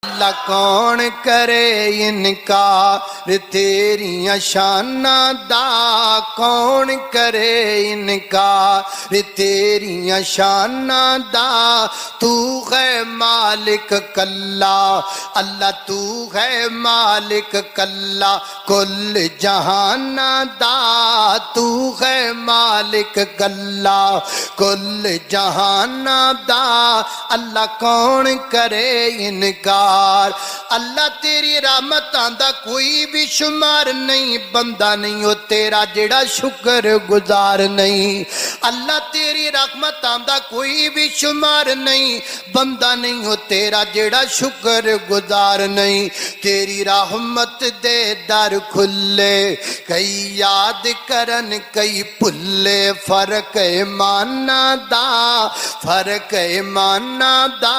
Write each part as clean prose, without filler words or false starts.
اللہ کون کرے انکار تیریاں شاناں دا، کون کرے انکار تیریاں شاناں دا۔ تو ہے مالک کلا اللہ، تو ہے مالک کلا کل جہاناں دا۔ تو ہے مالک کلا کل جہاناں دا، اللہ کون کرے انکار۔ اللہ تیری رحمتاں دا کوئی بھی شمار نہیں، بندہ نہیں ہو تیرا جڑا شکر گزار نہیں۔ اللہ تیری رحمتاں دا کوئی بھی شمار نہیں، بندہ نہیں ہو تیرا جڑا شکر گزار نہیں۔ تیری رحمت دے در کھلے، کئی یاد کرن کئی بھلے، فرق ایمانہ دا، فرق ایمانہ دا۔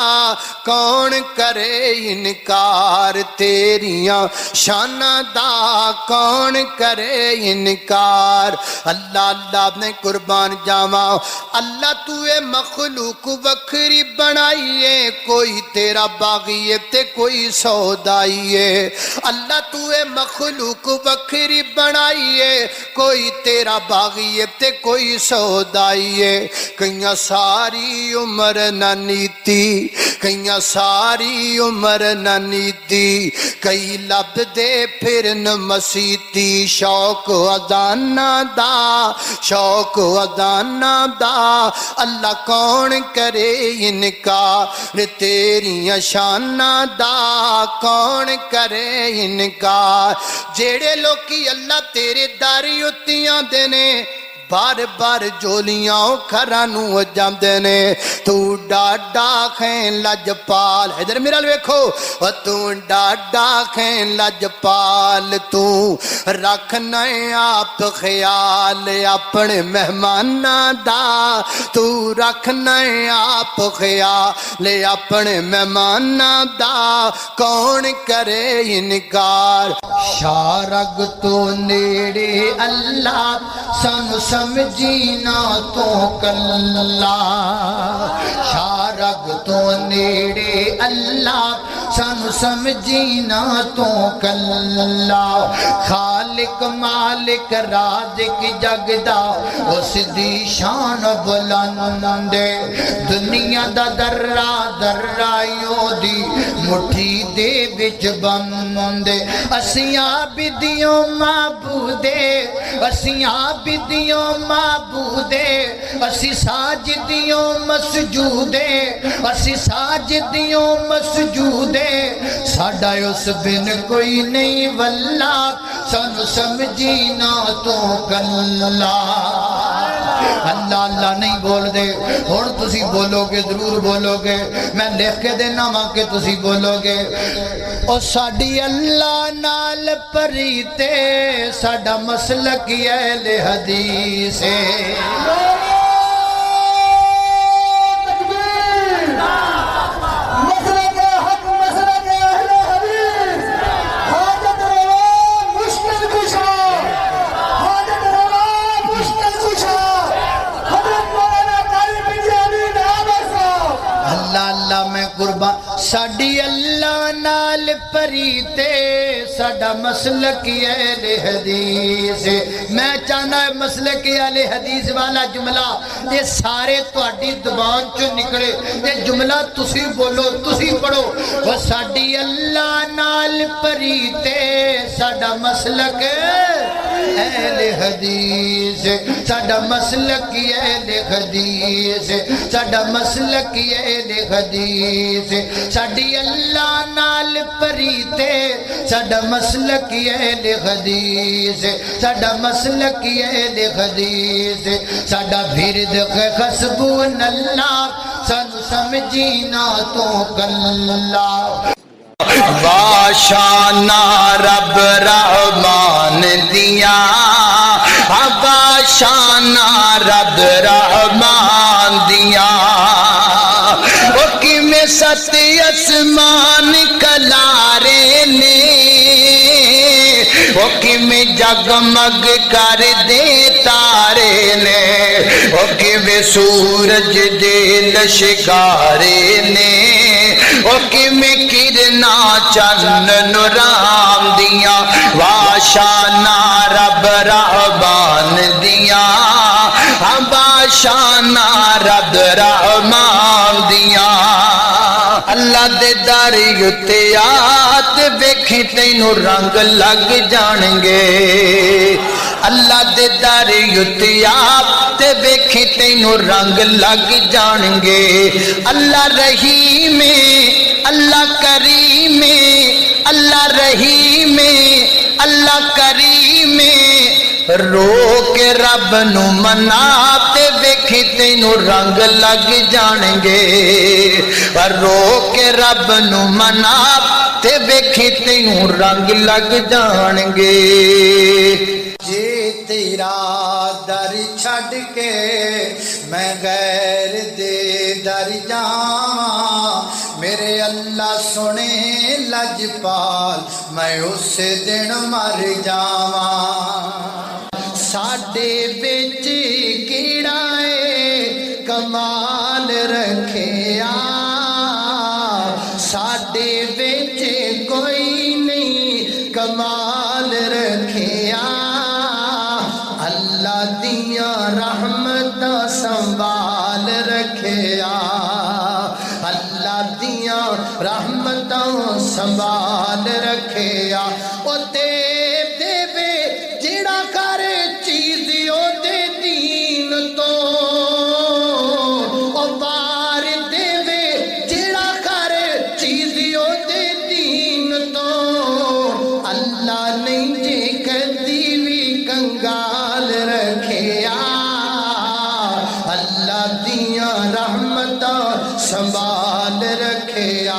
کون کرے انکار تیریاں شاناں دا، کون کرے انکار۔ اللہ اللہ نے قربان جاواں، اللہ تو اے مخلوق وکھری بنائیے، کوئی تیرا باغی ہے تے کوئی سودائی ہے۔ اللہ تو اے مخلوق وکھری بنائیے، کوئی تیرا باغی ہے تے کوئی سودائی ہے۔ کئیاں ساری عمر نہ نیتی، کئیاں ساری عمر نہ نیتی، کئی لب دے پھرن مسیتی۔ شوق اذانہ دا، شوق اذانہ دا، اللہ کون کرے انکار تیریاں شاناں دا، کون کرے انکار۔ جیڑے لوکی اللہ تیرے داری اتیاں دینے، بار بار جولیاں کھرانوں جاندے نے۔ تو ڈاڈا کھیں لجپال، ادھر میرا ویکھو، تو ڈاڈا کھیں لجپال، تو رکھنا آپ خیال اپنے مہماناں دا، تو رکھنا آپ خیال اپنے مہماناں دا، کون کرے انکار۔ شارگ تو نیڑے اللہ سانو سمجھینا تو کلا، شارگ تو نیڑے اللہ سانو سمجھینا تو کلا۔ خالق مالک رازق جگدا اس دی شان بلند، دنیا دا درہ درائیوں دی مٹھی دے وچ بند۔ اسیں عابدیوں معبودے، اسیں عابدیوں معبودے، اسی ساجدیوں مسجودے، اسی ساجدیوں مسجودے۔ ساڈا اس بن کوئی نہیں واللہ، سانو سمجھینا تو کلا۔ اللہ اللہ نہیں بول دے، اور تسی بولو گے ضرور بولو گے، میں لکھ کے دینا ماں کہ تسی بولو گے۔ او ساڈی اللہ نال پریتے، ساڈا مسلک اہل حدیث ہے۔ ساڈی اللہ نال پریتے، ساڈا مسلک اہل حدیث۔ میں چاہنا ہے مسلک اہل حدیث والا جملہ یہ سارے تہاڈی زبان چوں نکلے، یہ جملہ تسی بولو، تسی پڑھو۔ وہ ساڈی اللہ نال پریتے، ساڈا مسلک اہل حدیث، ساڈا مسلک اہل حدیث، ساڈا مسلک اہل حدیث۔ ساڈی اللہ نال پریتے، ساڈا مسلک اہل حدیث، ساڈا مسلک اہل حدیث۔ ساڈا بھرد خسبون اللہ، سانو سمجھینا تو کلا۔ باشانہ رب رحمان دیا، باشانہ رب رحمان دیا۔ وہ کیویں ست اسمان کلارے نے، وہ کیویں جگمگ کر دے تارے نے، وہ کیویں سورج دے لشکارے نے، وہ کیویں کرنا چن نورام دیاں واشانا رب رحمان دیاں باشانا رب رحمان دیاں اللہ دے در اُتے آت ویکھی تینوں رنگ لگ جانگے اللہ دے در اُتے آت ویکھی تینوں رنگ لگ جانگے اللہ رحیم اللہ کریم اللہ رحیم اللہ کریم رو کے رب نو مناتے ویکھی تینوں رنگ لگ جانگے رو کے رب نو مناتے ویکھی تینوں رنگ لگ جانگے جے تیرا در چھڑ کے میں غیر دے در جاواں میرے اللہ سنے لجپال میں اس دن مر جاواں ساڈے وچ کیڑا اے کمال رکھیا ساڈے وچ کوئی نہیں کمال رکھیا اللہ دیاں رحمتاں سنبھال رکھیا اللہ دیاں رحمتاں سنبھال رکھیا او دے دے جیڑا کر چیز او دے دین تو او بار دے جیڑا کر چیز او دے دین تو اللہ نہیں جے کدی وی کنگال رکھیا اللہ دیاں رحمتاں سنبھال رکھیا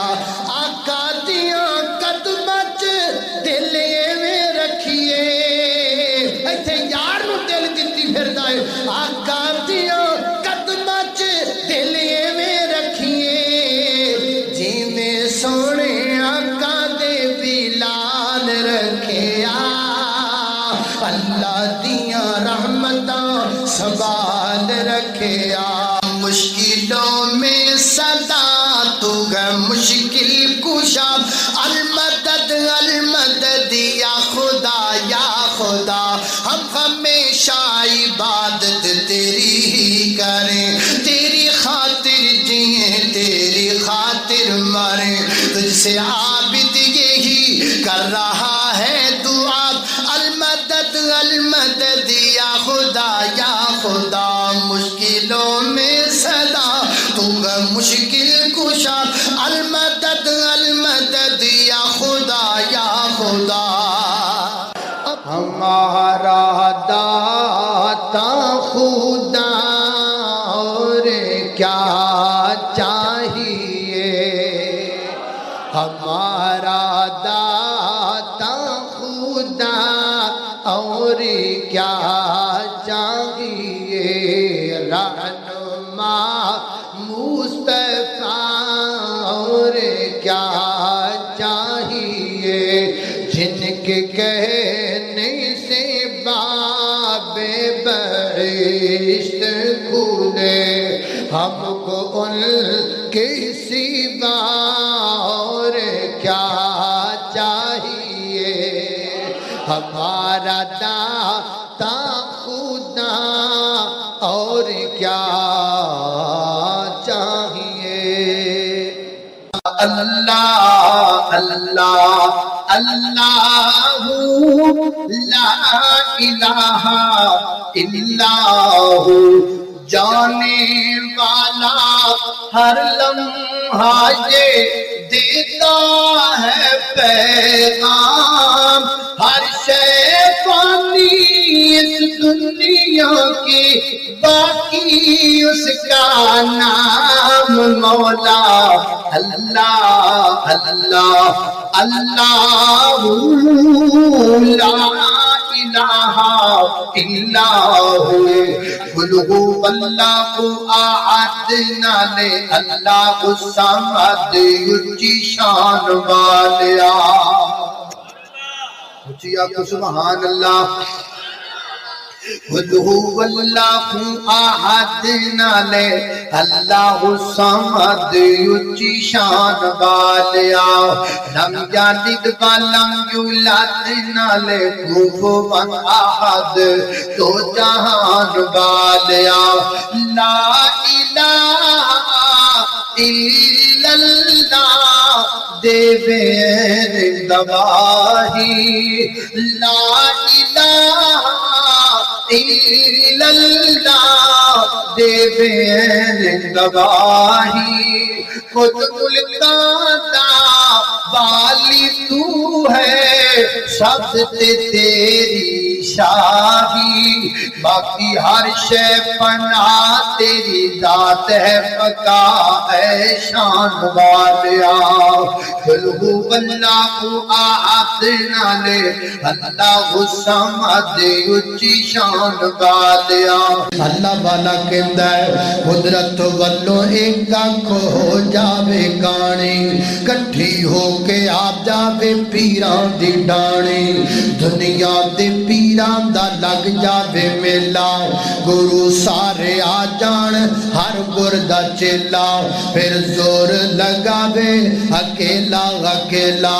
آقا دیاں قدماں چ دل ایویں رکھیے ایتھے یار نو دل دتی پھردا اے آقا دیاں قدماں چ دل ایویں رکھیے جویں سونے آقا دے بلال رکھیا اللہ دیاں رحمتاں سنبھال رکھیا مشکلوں میں صدا تو ہے مشکل کشا المدد المدد یا خدا ہم ہمیشہ عبادت تیری ہی کریں تیری خاطر جئیں تیری خاطر مریں تجھ سے عابد یہی کر رہا ہے دعا المدد المدد یا خدا مشکلوں میں صدا تو مشکل کشا المدد المدد یا خدا ہمارا داتا خدا اور کیا چاہیے ہمارا داتا خدا اور کیا چاہیے رہنما مصطفیٰ اور کیا چاہیے جن کے کہنے سے باب بہشت کھلے ہم کو ان کے سوا اور کیا چاہیے ہمارا داتا خدا اور کیا چاہیے اللہ اللہ اللہ لا الہ الا ہو جانے والا ہر لمحہ یہ دیتا ہے پیغام ہر شے فانی اس دنیا کی باقی اس کا نام مولا اللہ اللہ اللہ لا الہ الا ہو قل هو اللہ احد لے اللہ الصمد اونچی شان والیا اونچیا کو سبحان اللہ قل هو اللہ احد نالے اللہ الصمد اچھی شان والیا لم یلد ولم یولد نالے کفوا احد تو جہان والیا لا الہ الا اللہ دے بین گواہی لا الہ الا اللہ دے بین گواہی خود ملکاتا والی تو ہے سب تیری شاہی باقی ہر شے پناہ تیری ذات ہے بقا ہے شان والیا قل هو اللہ احد نالے اللہ الصمد اچھی شان والیا اللہ والا کہندا ہے قدرت والو ایک اکھ ہو جاوے کانی کٹھی ہو کے آپ جاوے پیران دی ڈانی دنیا دے پیران دا لگ جاوے میلا گرو سارے آ جان ہر گردہ چلا پھر زور لگاوے اکیلا اکیلا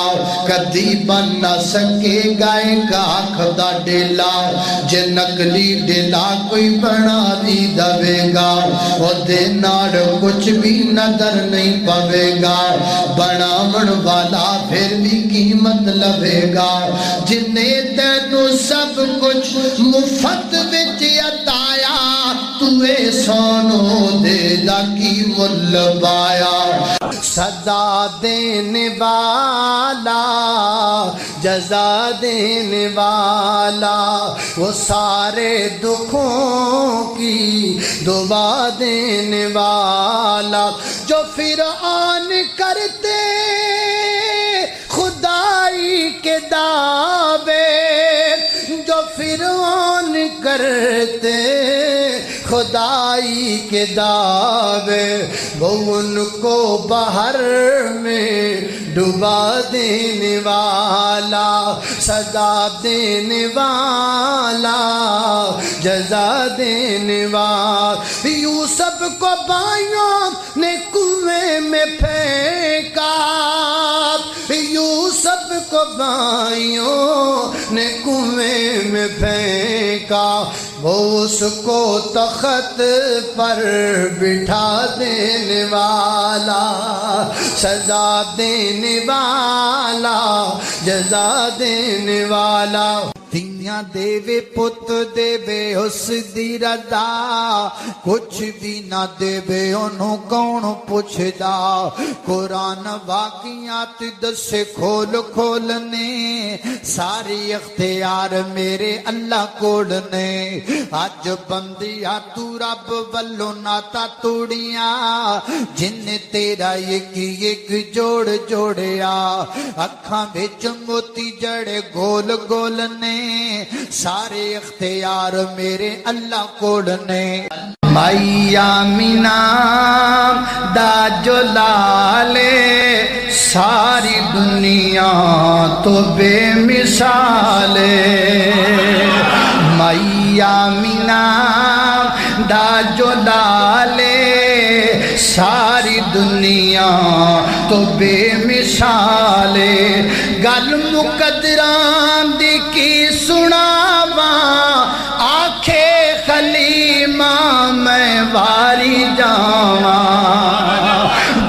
کدی بن نہ سکے گائے کا آنکھ دا ڈیلا جے نکلی ڈیلا کوئی بنا بھی دوے گا وہ دے ناڑ کچھ بھی نظر نہیں پوے گا بناون والا پھر بھی قیمت لبے گا جنہیں تینو سب کچھ مفت وچ عطایا توے سونو دے دا کی مل بایا سزا دینے والا جزا دینے والا وہ سارے دکھوں کی دعا دینے والا جو فرعون کرتے خدائی کے دعوے جو فرعون کرتے خدائی کے دعوے وہ ان کو بحر میں ڈبا دینے والا سزا دینے والا جزا دینے والا یوسف کو بھائیوں نے کنویں میں پھینکا یوسف کو بھائیوں نے کنویں میں پھینکا وہ اس کو تخت پر بٹھا دینے والا سزا دینے والا جزا دینے والا تیاں دے پت دے اس دی رضا کچھ بھی نہ دے انہوں کون پوچھدا قرآن واقعات دسے کھول کھولنے ساری اختیار میرے اللہ کوڑ نے اج بندیا تو رب والو ناتا توڑیاں جن تیرا ایک جوڑ جوڑیا اکھاں وچ موتی جڑے گول گول نے سارے اختیار میرے اللہ کوڑ نے مائی آمینہ دا جو لالے ساری دنیا تو بے مثالے مائی آمینہ دا جو لالے ساری دنیا تو بے مثالے گل مقدران دی کی سناواں آنکھے خلیمہ میں واری جاواں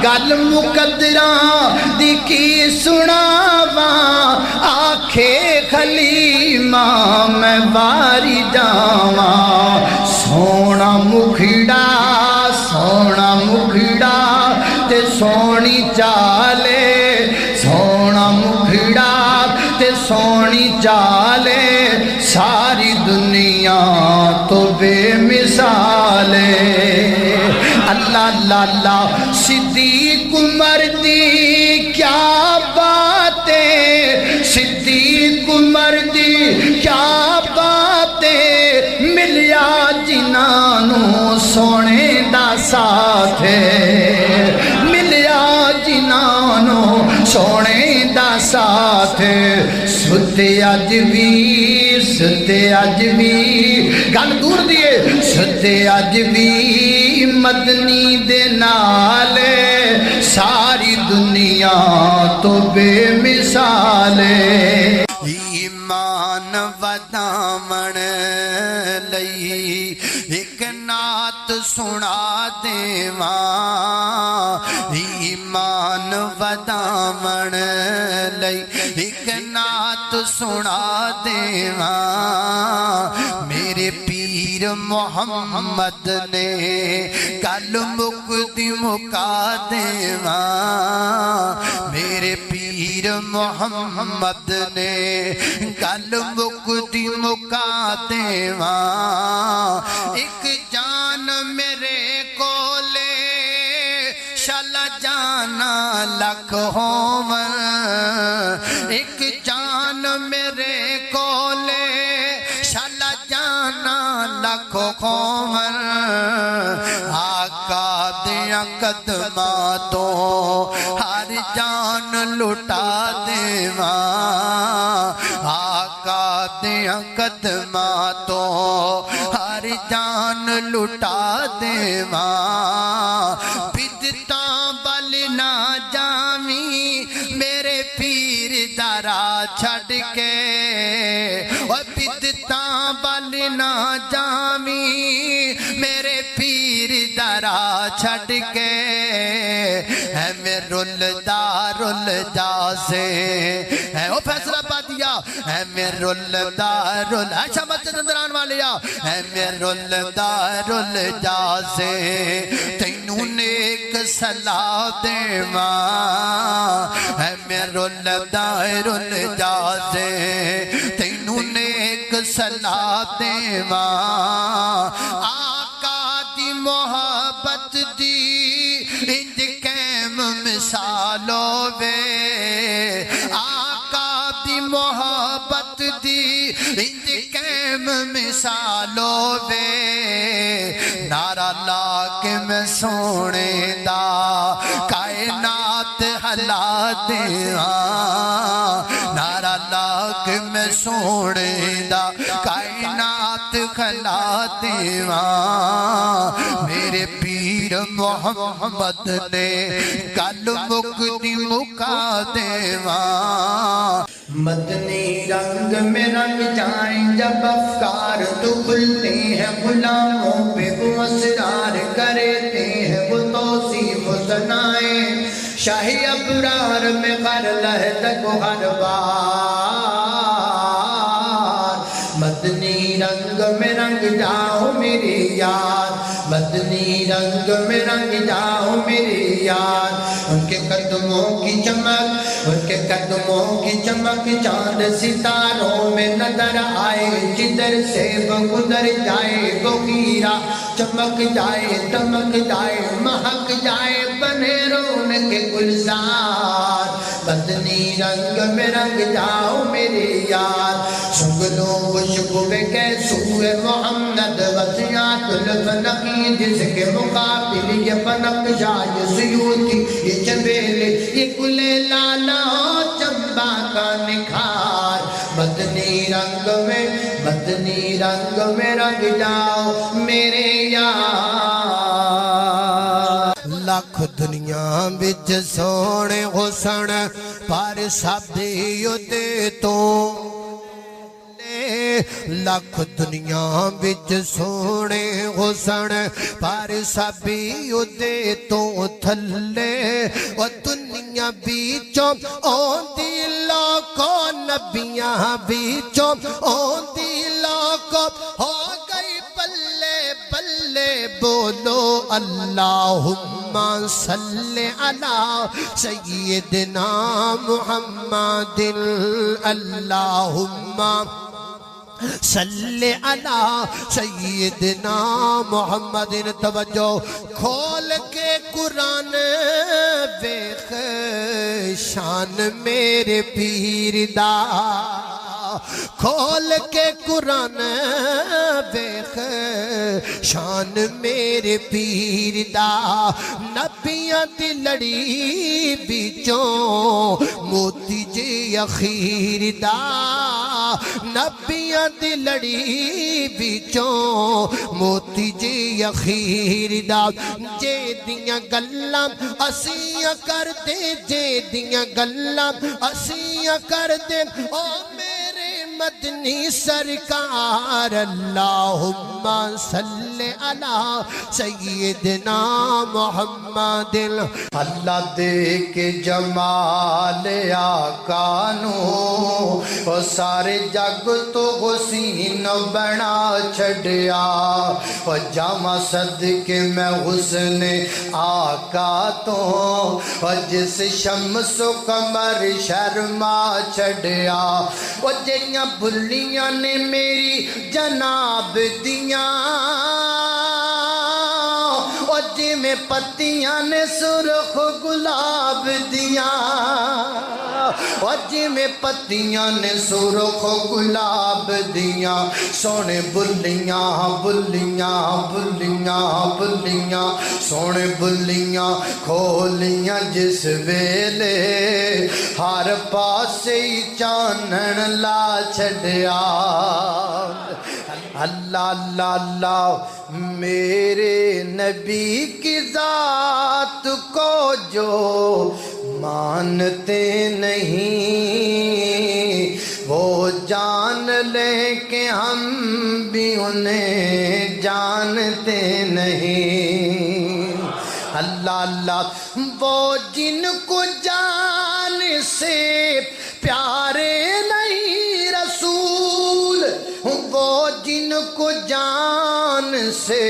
گل مقدران دی کی سناواں آنکھے خلیمہ میں واری جاواں سونا مکھڑا تے سونی چالے سونا مکھڑا تے سونی چالے ساری دنیا تو بے مثالے اللہ اللہ اللہ صدیق عمر دی کیا باتیں صدیق عمر دی کیا باتیں ملیا جنانوں سونے دا ساتھ ملیا جنانوں سونے دا ساتھ ستے اج بھی گل دور دیے ستے اج بھی مدنی دے نال ساری دنیا تو بے مثال ایمان ودامن لئی ایک نعت سنا دیواں ایمان ودامن لئی ایک نعت سنا دیواں میرے پیر محمد نے کل مکتی مکا دیواں میرے پیر محمد نے کل مکتی مکا دیواں ایک جان میرے کولے شل جانا لکھ ہوون ایک جان میرے کولے شل جانا لکھ ہوون آقا دیاں قدماں تو ہر جان لٹا دیواں آقا دیاں قدماں تو ہر جان لٹا دیواں بدتاں بل نہ جاویں میرے پیر دارا چھڑ کے بدتاں بل نہ جاویں میرے پیر دارا چھڑ کے ہے میں رل جا سے ہے وہ فیصلہ پا دیا ہے میں رل ایشا مسجد اندران والیا ہے میں رل جا سے تینوں نیک صلاح دیواں ہے میں رل جا سے تینوں نیک صلاح دیواں آقا دی محبت دی انج قیم مثالو وے آقا دی محبت دی انج قیم مثالو وے نعرہ لا کے میں سونے دا کائنات ہلا دیواں نعرہ لا کے میں سونے دا کائنات ہلا دیواں میرے پیر محمد نے کل مکتی مکا دیواں مدنی رنگ میں رنگ جائیں جب افکار تو کھلتے ہیں غلاموں پہ وہ اسرار کرتے ہیں وہ توصیف ثنائیں شاہی ابرار میں غر لہدک و ہر بار مدنی رنگ میں رنگ جاؤ میری یار مدنی رنگ میں رنگ جاؤ میری یار ان کے قدموں کی چمک ان کے قدموں کی چمک چاند ستاروں میں نظر آئے جدھر سے وہ گزر جائے وہ ہیرا چمک جائے دمک جائے مہک جائے بنے رونق کے گلزار مدنی رنگ میں رنگ جاؤ میرے یار سنگلوں وہ شکوے کے سوئے محمد وسیعات الفنقی جس کے مقابل یہ فنق شاہ سیوتی یہ چبیلے یہ کلے لالا چمبا کا نکھار مدنی رنگ میں رنگ جاؤ میرے یار لاکھ دنیا بچ سونے حسن پر سب دے تو لاکھ دنیا بچ سونے حسن پر سبھی دے تو تھلے و دنیا بیچوں اوندی لاکھوں نبیاں بیچوں اوندی لاکھوں ہو گئی بلے بلے بولو اللہم صلی علی سیدنا محمد اللہم صلی علی سیدنا محمد توجہ کھول کے قرآن بیخ شان میرے پیر دا کھول کے قرآن دیکھ شان میرے پیر دا نبیاں دی لڑی بچوں موتی جی اخیر دا نبیاں دی لڑی بچوں موتی جی اخیر دا جے دیاں گلاں اسیاں کر دے جے دیاں گلاں اسیاں کر دے او میرے مدنی سرکار اللہم صلی علی سیدنا محمد اللہ دے کے جمال آقا نو او سارے جگ تو حسین بنا چھڑیا او جاواں صدقے میں حسن آقا تو او جس شمس و قمر شرما چھڑیا او جیاں بھلیاں نے میری جناب دیاں او جی میں پتیاں نے سرخ گلاب دیاں او جی میں پتیاں نے سرخ گلاب دیاں سونے بلیاں بلیاں بلیاں بلیاں سونے بلیاں کھولیاں جس ویلے ہر پاسے ہی چانن لا چھڑیا اللہ اللہ اللہ میرے نبی کی ذات کو جو مانتے نہیں وہ جان لیں کہ ہم بھی انہیں جانتے نہیں اللہ اللہ وہ جن کو جان سے پیارے نہیں رسول وہ جن کو جان سے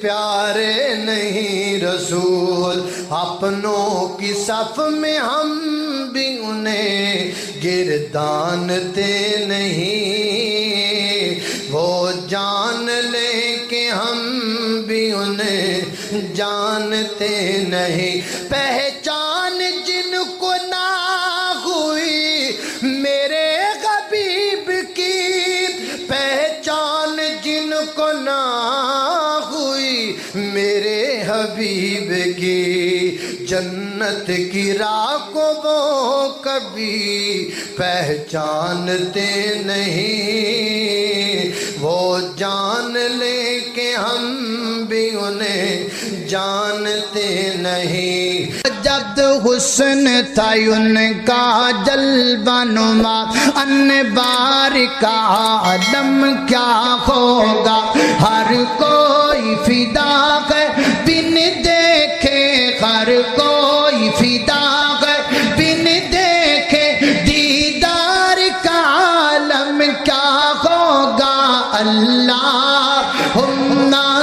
پیارے نہیں رسول اپنوں کی صف میں ہم بھی انہیں گردانتے نہیں وہ جان لیں کہ ہم بھی انہیں جانتے نہیں پہچان جن کو نہ ہوئی میرے حبیب کی پہچان جن کو نہ ہوئی میرے حبیب کی جنت کی راہ کو وہ کبھی پہچانتے نہیں وہ جان لے کہ ہم بھی انہیں جانتے نہیں جب حسن تھا ان کا جلوہ نما انبار کا عالم کیا ہوگا ہر کوئی فدا ہے بن دیکھے ہر کوئی فدا ہے بن دیکھے دیدار کا عالم کیا ہوگا اللہم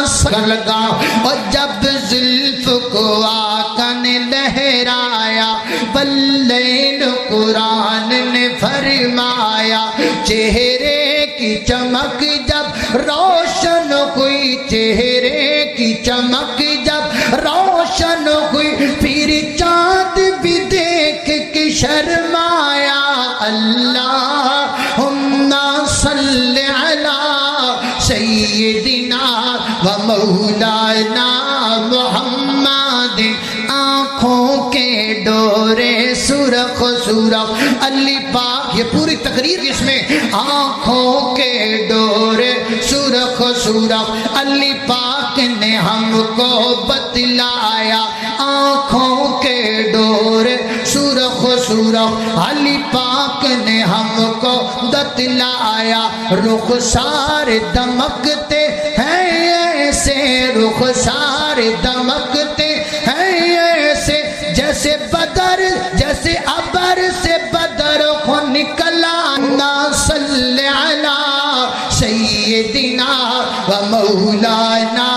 صلی گا اور جب زلف کو آقا نے لہرایا واللیل قرآن نے فرمایا چہرے کی چمک جب روشن ہوئی چہرے کی چمک جب روشن ہوئی پھر چاند بھی دیکھ کے شرمایا اللہم صلی علی سیدنا و مولانا محمد آنکھوں کے ڈورے سرخ سرخ علی پاک یہ پوری تقریر اس میں آنکھوں کے ڈورے سرخ سرخ علی پاک نے ہم کو بتلایا آنکھوں کے ڈورے سرخ سرخ علی پاک نے ہم کو بتلایا رخسار دمکتے ہیں ایسے رخسار دمکتے ہیں ایسے جیسے بدر جیسے ابر سے بدر کو نکلا نا صلی علی سیدنا و مولانا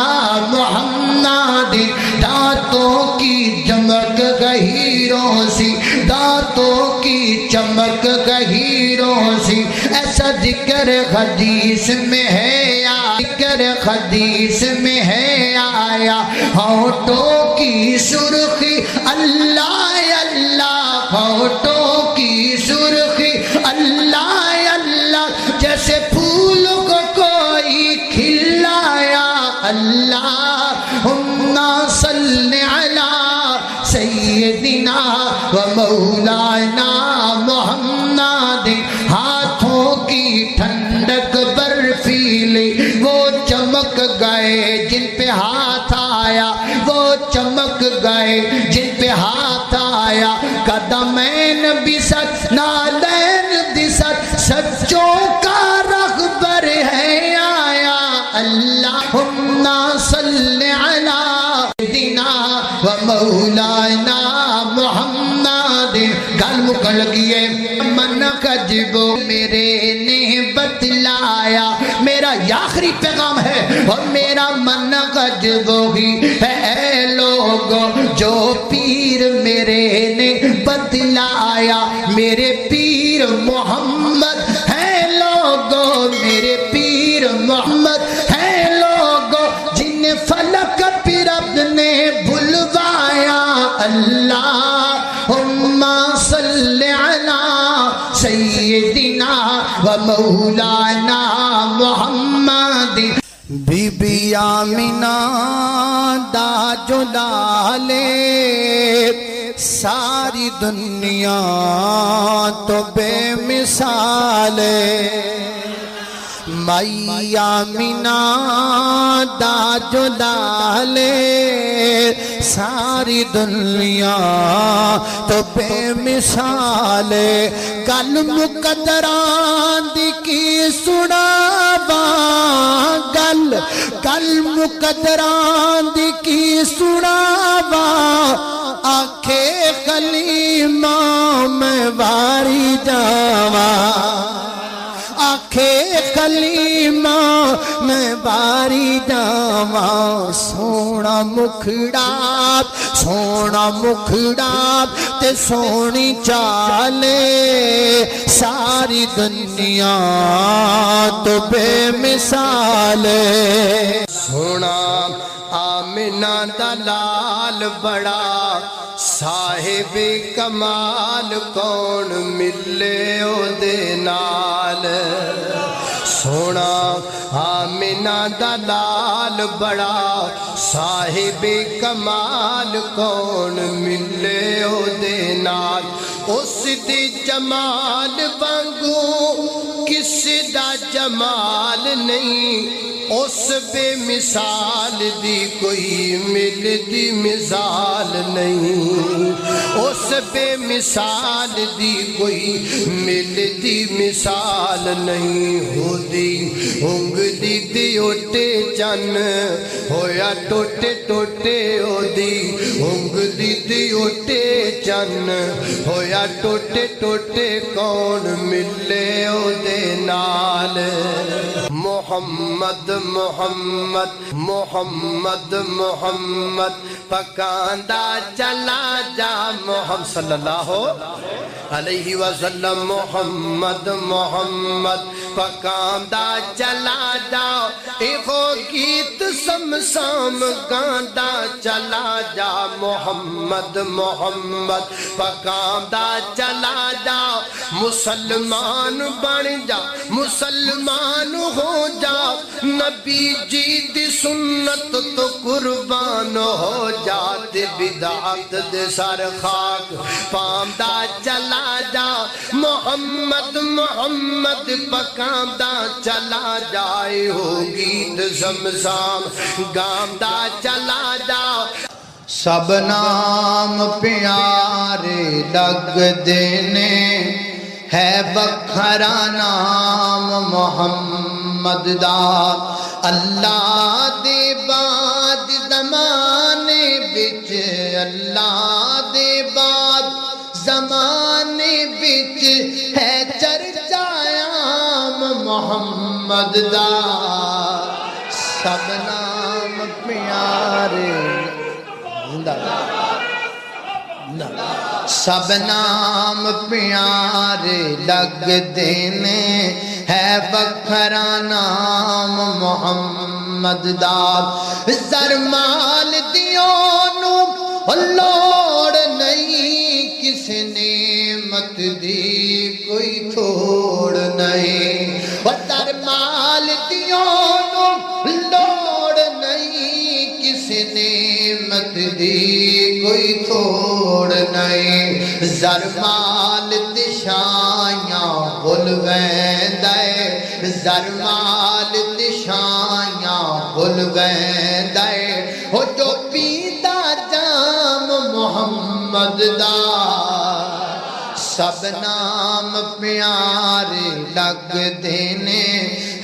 محمد دانتوں کی چمک گہیروں سی دانتوں کی چمک گہیروں سی ایسا ذکر حدیث میں ہے ذکر حدیث میں ہے آیا ہونٹوں کی سرخی اللہ اللہ ہونٹوں کی سرخی اللہ اللہ نالین دسر سچوں کا رغبر ہے آیا اللہم صلی علی سیدنا و مولانا محمد گل مکن لگی ہے من کجبو میرے نے بتلایا میرا یہ آخری پیغام ہے اور میرا من کجبو ہی ہے لوگوں جو پیر میرے نے بتلایا میرے پیر محمد ہے لوگوں میرے پیر محمد ہے لوگوں جنہیں فلک پھر اپنے بلوایا اللہم صلی علی سیدنا و مولانا محمد بی بی آمینہ دا جلالے ساری دنیا تو بے مثال مائی آمینہ دا جلالے ساری دنیا تو بے مثال کل مقدران دی کی سناواں گل کل مقدران دی کی سناواں آنکھیں کلیمہ میں واری جاواں آنکھیں کلیمہ میں باری جاواں سونا مکھڑا تے سونی چالے ساری دنیا تو بے مثال سونا آمینہ دلال بڑا صاحب کمال کون ملے او دے نال سونا آمینہ دلال بڑا صاحب کمال کون ملے او دے نال اس دی جمال وانگو کس دا جمال نہیں اس بے مثال دی کوئی ملتی مثال نہیں اس بے مثال دی کوئی ملتی مثال نہیں ہو دی انگلی دی اوٹے چن ہویا ٹوٹے ٹوٹے ہو دی انگلی دی اوٹے چن ہویا ٹوٹے ٹوٹے کون ملے او دے نال محمد محمد محمد محمد پکاندہ چلا جا محمد صلی اللہ علیہ وسلم محمد محمد پکاندہ چلا جا ایخو گیت سمسام گاندہ چلا جا محمد محمد پکاندہ چلا جا مسلمان بن جا مسلمان ہو جا نبی جی دی سنت تو قربان ہو جا تے بدعت دے سر خاک پامدہ چلا جا محمد محمد پکامدہ چلا جائے ہو گیت زمزام گامدہ چلا جا سب نام پیارے لگ دینے ہے بکھرا نام محمد دا اللہ دے بعد زمانے بچ اللہ دے بعد زمانے بچ ہے چرچا عام محمد دا سب نام پیارے سب نام پیارے لگ دینے ہے بکھرا نام محمد دا زر مال دیوں نو لوڑ نہیں کس نعمت دی کوئی تھوڑ نہیں زر مال دیوں نو لوڑ نہیں کس نعمت دی کوئی تھوڑ نہیں زر مال دشائیاں بھول ویندے زر مال دشائیاں بھول ویندے ہو جو پیتا جام محمد دا سب نام پیارے لگتے نے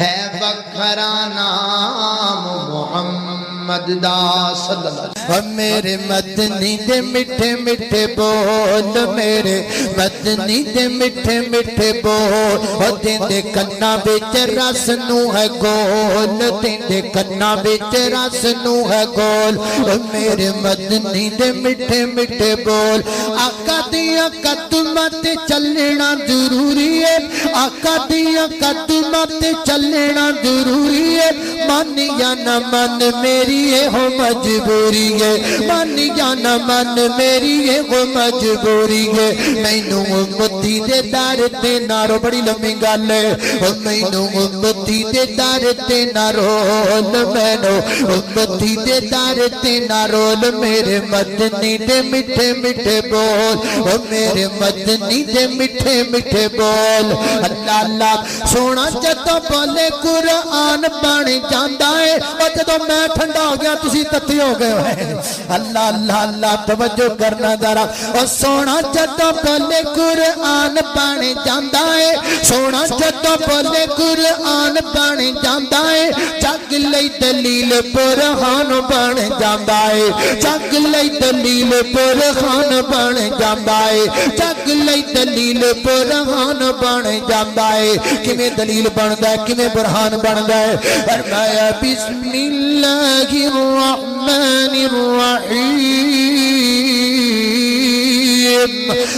ہے وکھرا نام محمد دا صلی اللہ علیہ وسلم میرے مدنی دے میٹھے میٹھے بول میرے مدنی دے میٹھے میٹھے بول او دیندے کنا وچ رس نو ہے گول دیندے کنا وچ رس نو ہے گول او میرے مدنی دے میٹھے میٹھے بول آقا دیاں قدماں تے چلنا ضروری ہے آقا دیاں قدماں تے چلنا ضروری ہے من یا نہ من میری یہ ہو مجبوری ہے من یا نہ من میری یہ ہو مجبوری ہے مینوں امتی دے در تے نہ رو بڑی لمبی گل ہے مینوں امتی دے در تے نہ رول مینوں امتی دے در تے نہ رول میرے مدنی دے میٹھے میٹھے بول او میرے مدنی دے میٹھے میٹھے بول اللہ اللہ سونا جدوں بولے قرآن بن جاندا ہے او جدوں میں ٹھنڈا ہو گیا تسی تتی ہو گئے ہوئے اللہ اللہ اللہ توجہ کرنا ذرا او سونا جدوں بولے قرآن بن جاندا ہے سونا جدوں بولے قرآن بن جاندا ہے جگ لئی دلیل برہان بن جاندا ہے جگ لئی دلیل برہان بن جاندا ہے جگ لئی دلیل برہان بن جاندا ہے کیویں دلیل بندا ہے کیویں برہان بندا ہے فرمایا بسم اللہ الرحمن الرحیم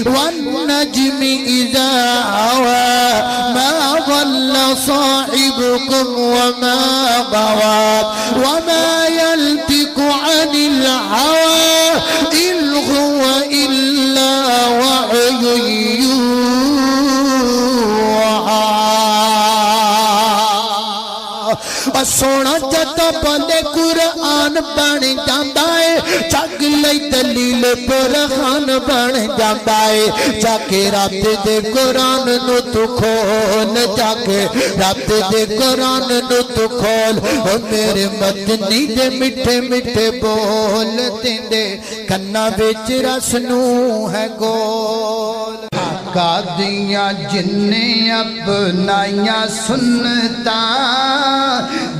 والنجم اذا هوى ما ضل صاحبكم وما غوى وما ينطق عن الهوى إن هو إلا وحي سونا جدوں بولے قرآن بن جاندا ہے جگ لئی دلیل برہان بن جاندا ہے جا کے رب دے قرآن نو تو کھول جا کے رب دے قرآن نو تو کھول او میرے مدنی دے میٹھے میٹھے بول دیندے کنا وچ رس نو ہے گول آقا دیاں جنیں اپنائیاں سنتا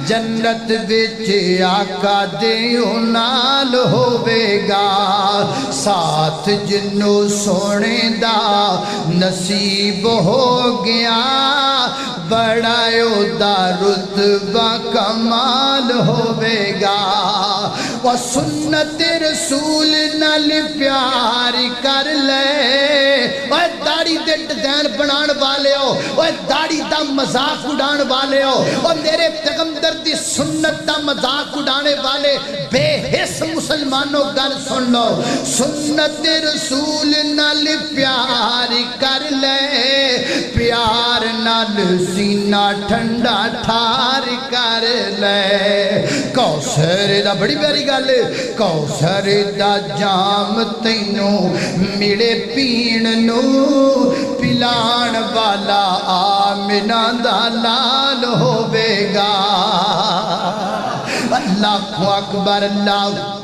جنت وچ آقا دیو نال ہوے گا ساتھ جنو سونے دا نصیب ہو گیا بڑا دا رتبہ کمال ہوے گا وہ سنت رسول نال پیار کر لے وہ داڑھی دے ڈیزائن بنان والے ہو وہ داڑھی دا مذاق اڑان والے ہو اور میرے پیغمبر دی سنت دا مذاق اڑانے والے بے حس مسلمانوں گل سن لو سنت رسول نال پیار کر لے پیار نال سینہ ٹھنڈا ٹھار کر لے کوثر دا بڑی پیاری گل کوثر دا جام تینوں ملے پین نو پلان والا آمنہ دا لال ہوے گا اللہ اکبر اللہ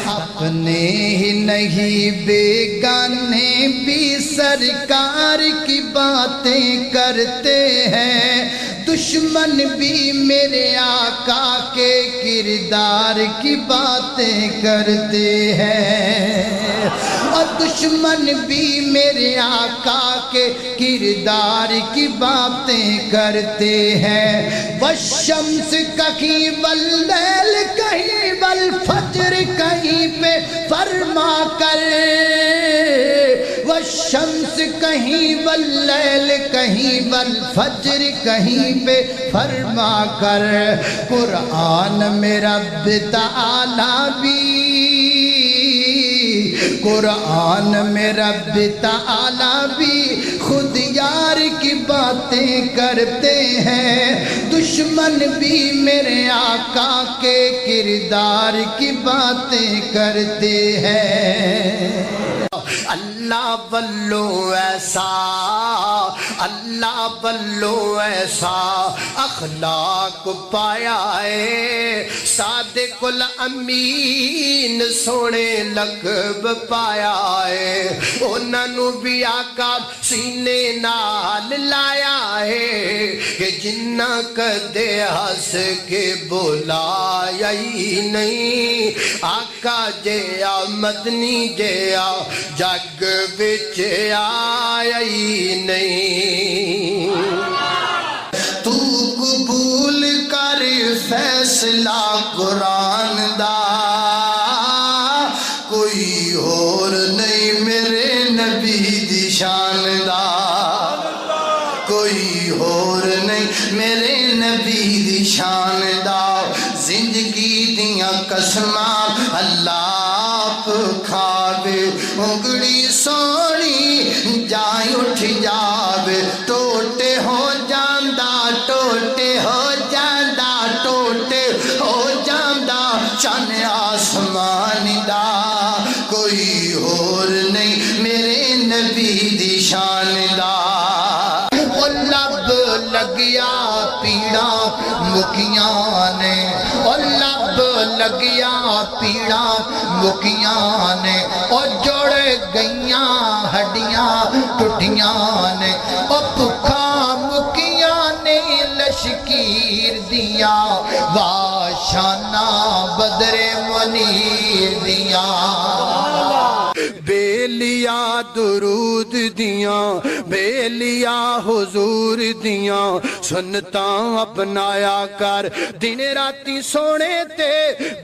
اپنے ہی نہیں بیگانے بھی سرکار کی باتیں کرتے ہیں دشمن بھی میرے آقا کے کردار کی باتیں کرتے ہیں اور دشمن بھی میرے آقا کے کردار کی باتیں کرتے ہیں والشمس کہیں واللیل کہیں والفجر کہیں پہ فرما کر والشمس کہیں واللیل کہیں والفجر کہیں پہ فرما کر قرآن میں رب تعالیٰ بھی قرآن میں رب تعالیٰ بھی خود یار کی باتیں کرتے ہیں دشمن بھی میرے آقا کے کردار کی باتیں کرتے ہیں اللہ بلو ایسا، اللہ بلو ایسا اخلاق پایا ہے، صادق الامین سونے لقب پایا ہے، انہاں نو بھی آقا سینے نال لایا ہے کہ جنہ کدے ہس کے بلایا ہی نہیں، آقا جیا مدنی جیا جگ وچ آیا ہی نہیں۔ تو قبول کر فیصلہ قرآن دا، کوئی اور نہیں میرے نبی دی شان دا، کوئی اور نہیں میرے نبی دی شان دا، زندگی دیاں قسماں اللہ آپ کھاوے، انگڑی سونی جائیں اٹھ جاوے، ٹوٹے ہو جاندہ ٹوٹے ہو جاندہ ٹوٹے ہو جاندہ چن آسمان دا، کوئی اور نہیں میرے نبی دی شان دا۔ او لب لگیا پیڑا مکیاں نے، او لب لگیا پیڑا مکیاں نے، او جوڑ گئیاں ہڈیاں ٹوٹیاں نے، او بھکھا مکیاں نے لشکیر دیا، واشانہ بدر منیر دیا، بیلیا درود دیاں بیلیا حضور دیاں سنتاں اپنایا کر، دن راتی سونے تے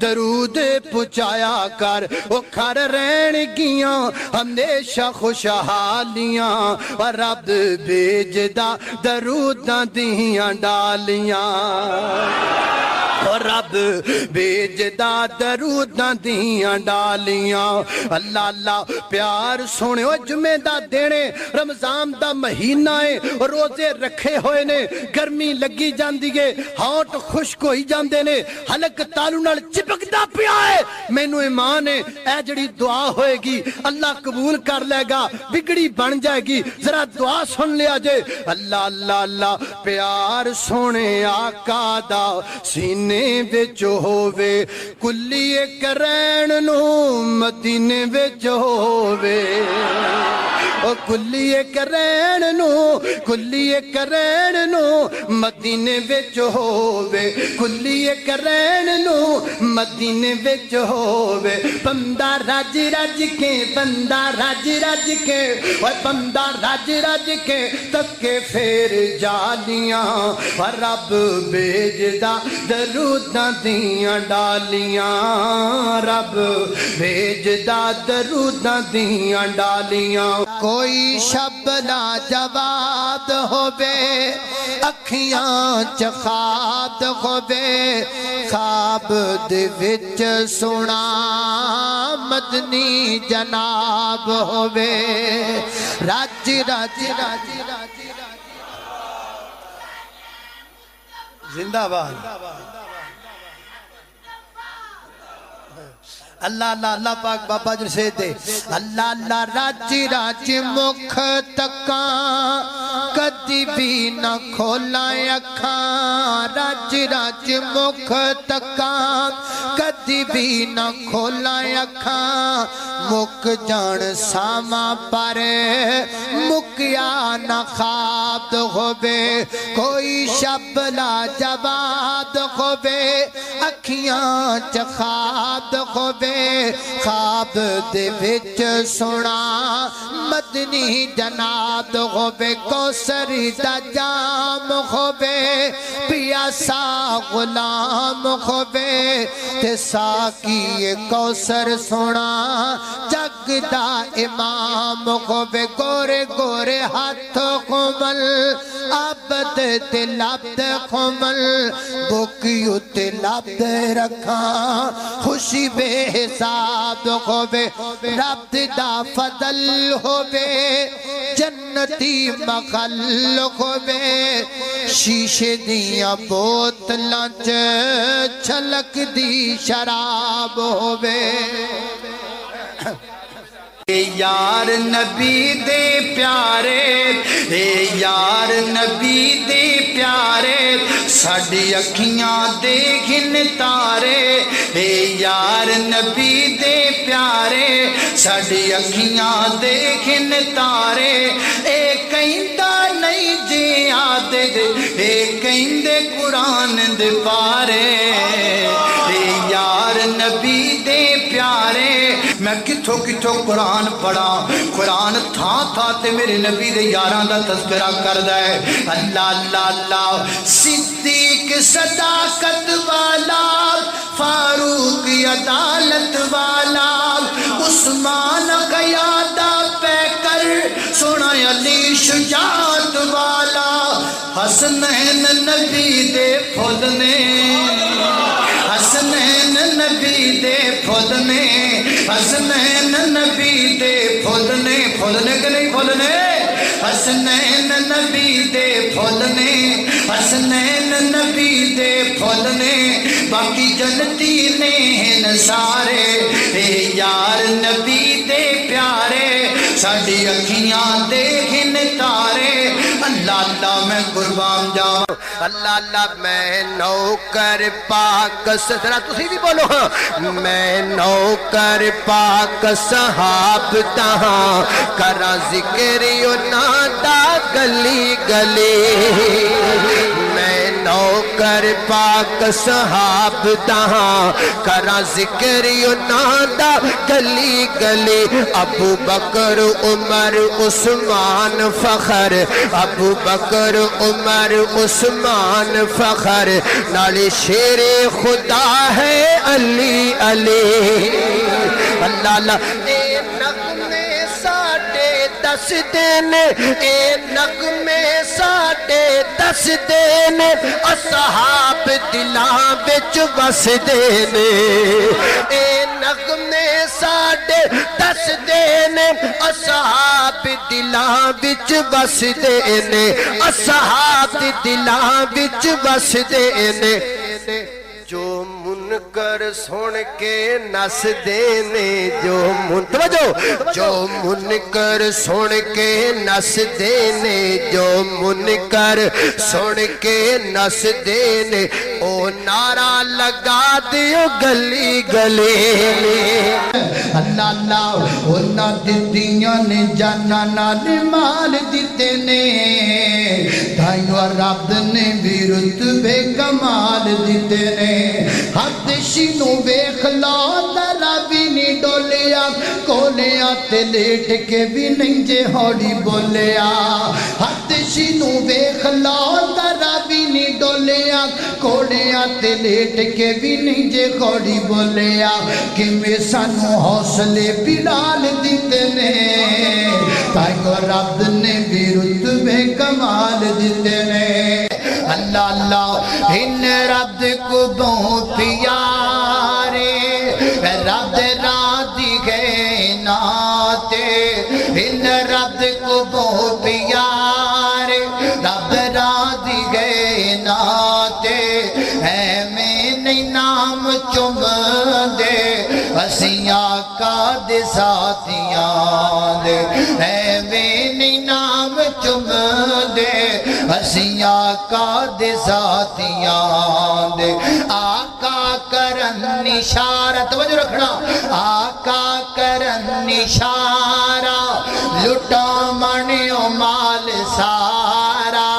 درود پچایا کر، وہ کھر رہن گیاں ہمیشہ خوشحالیاں، اور رب بھیجدا دروداں دیاں ڈالیاں، اور رب بھیجدا دروداں دیاں ڈالیاں۔ اللہ اللہ پیار سونے او جمعہ دا دینے، رمضان دا مہینہ ہے، روزے رکھے ہوئے نے، گرمی لگی جاندی ہے، ہونٹ خشک ہوئی جاندے نے، حلق تالو نال چپک دا پیا ہے، میں نو ایمان ہے اے جڑی دعا ہوئے گی اللہ قبول کر لے گا، بگڑی بن جائے گی، ذرا دعا سن لیا جے۔ اللہ اللہ اللہ پیار سونے آقا دا سینے وچ ہووے، کلی کرین نو مدینے وچ ہووے، او کلی کرین نو مدینے وچ ہووے، کلی کرین نو مدینے وچ ہووے، بندہ رج رج کے بندہ رج رج کے اوے بندہ رج رج کے تکے پھیر جالیاں، اور رب بھیجدا دروداں دیاں ڈالیاں، رب بھیجدا دروداں دیاں ڈالیاں۔ کوئی شب لاجواب ہووے اکھیاں چ خواب ہووے، خواب دے وچ سونا مدنی جناب ہووے، رج رج رج زندہ باد۔ اللہ اللہ اللہ پاک بابا جن سے دے، اللہ اللہ راج راج مکھ تکاں کدی بھی نہ کھولائیں اکھاں، راج راج مکھ تکاں کدی بھی نہ کھولائیں اکھاں، مک جان ساما پر مکیا نہ خواب ہووے، کوئی شب لاجواب ہووے اکھیاں چ خواب ہووے، خواب دے وچ سونا مدنی جناب ہووے، کوثر دا جام ہووے، پیاسا غلام ہووے، تے ساقی کوثر سونا جگ دا امام ہووے، گورے گورے ہاتھ خمل عبد تے لبد خمل، بکیو تے لبد رکھاں خوشی بے حساب ہووے، رب دا فضل ہووے، جنتی مخل ہووے، شیشے دیاں بوتلاں چ چھلک دی شراب ہووے۔ یار نبی دے پیارے، اے یار نبی دے پیارے، ساڈی اکھیاں دیکھن تارے، اے یار نبی دے پیارے، ساڈی اکھیاں دیکھن تارے، اے کہندا نہیں جی آدے دے، اے کہندے قرآن دے پارے، اے یار نبی دے پیارے۔ میں کتھوں کتھوں قرآن پڑھا، قرآن تھا تے میرے نبی دے یاراں دا تذکرہ کردا ہے۔ اللہ اللہ اللہ، صدیق صداقت والا، فاروق عدالت والا، عثمان قیادہ پہ کر، سونا علی شجاعت والا، حسنین نبی دے پھل نے، حسنین نبی دے پھل نے، حسنین نبی دے پھل نے، پھل نے کہ نہیں پھل نے، حسنین نبی دے پھل نے، حسنین نبی دے پھل نے، باقی جنتی نے ہیں سارے، اے یار نبی دے پیارے، ساڈی اکھیاں دیکھن تارے۔ اللہ اللہ میں قربان جاؤں، اللہ اللہ میں نوکر پاک، ذرا تسی بھی بولو ہاں، میں نوکر پاک صحاب تہاں، کرا ذکر یوناں دا گلی گلی، میں نوکر پاک صحاب تہاں، کرا ذکر یوناں دا گلی گلی، ابو بکر عمر عثمان فخر، ابو بکر عمر عثمان فخر، نالی شیر خدا ہے علی علی۔ اللہ اللہ، اے نغمے ساڑھے دس دن، اے نغمے ساڑھے دس دن، اصحاب دلاں بچ بس دن، اے نغمے ساڑھے دس دن، اصحاب دلاں بچ بس دن، اصحاب دلاں بچ بس دن، جو منکر سن کے نس دینے، جو منکر سن کے نس دینے، جو منکر سن کے نس دینے، او نعرہ لگا دیو گلی گلی۔ اللہ اللہ، انہاں دتیاں نے جانا نال مال دیتے نے، دائیو رب نے بھی رتبے کمال دیتے نے، حد شینو ویکھ لا ذرا بھی نہیں ڈولیا، کولیا تے لیٹ کے بھی نہیں جے ہوڑی بولیا، حد شینو ویکھ لا ذرا بھی نہیں ڈولیا، کولیا تے لیٹ کے بھی نہیں جے ہوڑی بولیا، کہ میں سانو حوصلے بلال دیتے نے، تائیو رب نے بھی رتبے کمال دیتے نے۔ اللہ اللہ، ان رب کو بہت پیارے، رب راضی گئے ناتے، ان رب کو بہت پیارے، رب راضی گئے ناتے، اے میں نہیں نام چم دے، اسی آقا دے ساتھیاں دے، اے میں نہیں نام چم دے، اسی آقا دے ساتھیاں دے، آقا کرن نشارہ، توجہ رکھنا، آقا کرن نشارہ، لٹا منیو مال سارا،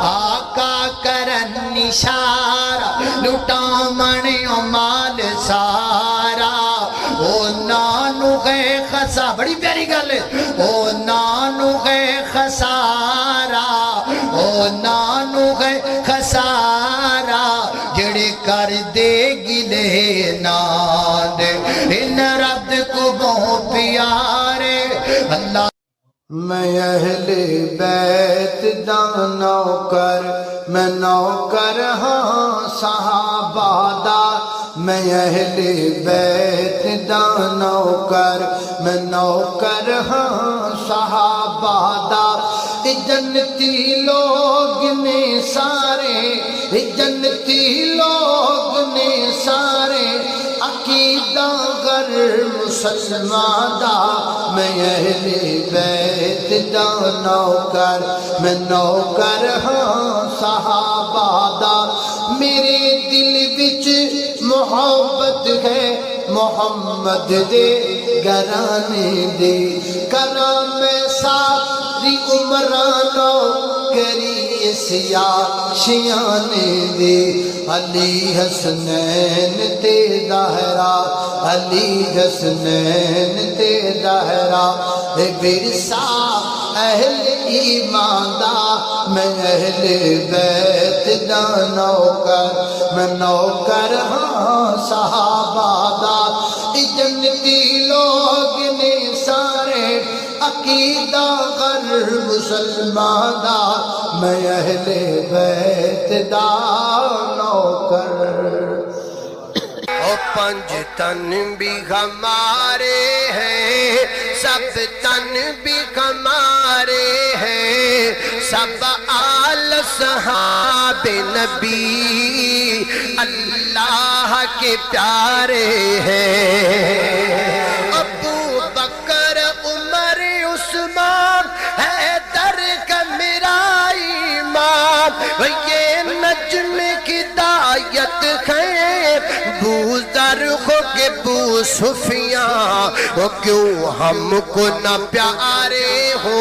آقا کرن نشارہ، لٹا منیو مال سارا، او نانو گئے خسا، بڑی پیاری گل ہے، او نانو گئے خسارا، او نانو گئے خسارا، جڑے کر دے گلے ناد، ان رب کو بہت پیارے۔ اللہ میں اہل بیت دا نوکر، میں نوکر ہاں صحابہ دا، میں اہل بیت دا نوکر، میں نوکر ہاں صحابہ دا، جنتی لوگ نے سارے، جنتی لوگ نے سارے، عقیدہ گر مسلمان دا، میں اہل بیت دا نوکر میں نوکر ہاں صحابہ دا میرے دل وچ محبت ہے محمد دے گھرانے دی کراں میں ساری عمرانو کری اس یاشیانے دی علی حسنین تے زہرا علی حسنین تے زہرا اے ورثہ اہل ایمان دا میں اہل بیت دا نوکر میں نوکر ہاں صحابہ دا جنتی لوگ نے سارے عقیدہ غر مسلمان دا میں اہل بیت دا نوکر پنج تن بھی ہمارے ہیں سب تن بھی ہمارے ہیں سب آل صحاب نبی اللہ کے پیارے ہیں ابو بکر عمر عثمان حیدر کا میرا ایمان یہ نجم کی دایت ہے بوذر ہو کے بو سفیان وہ کیوں ہم کو نہ پیارے ہو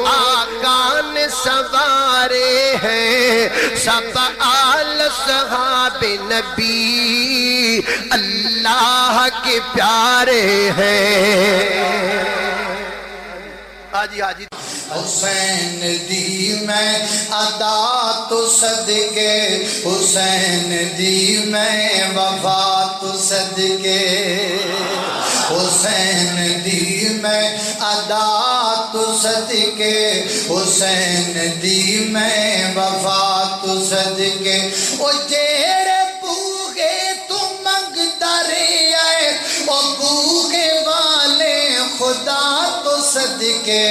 آقا نے سوارے ہیں سب آل صحاب نبی اللہ کے پیارے ہیں آجی آجی حسین دی میں ادا تو صدقے حسین دی میں وفا تو صدقے حسین دی میں ادا تو صدقے حسین دی میں وفا تو صدقے او جیرے بوگے تو منگ دارے آئے او بوگے والے خدا تو صدقے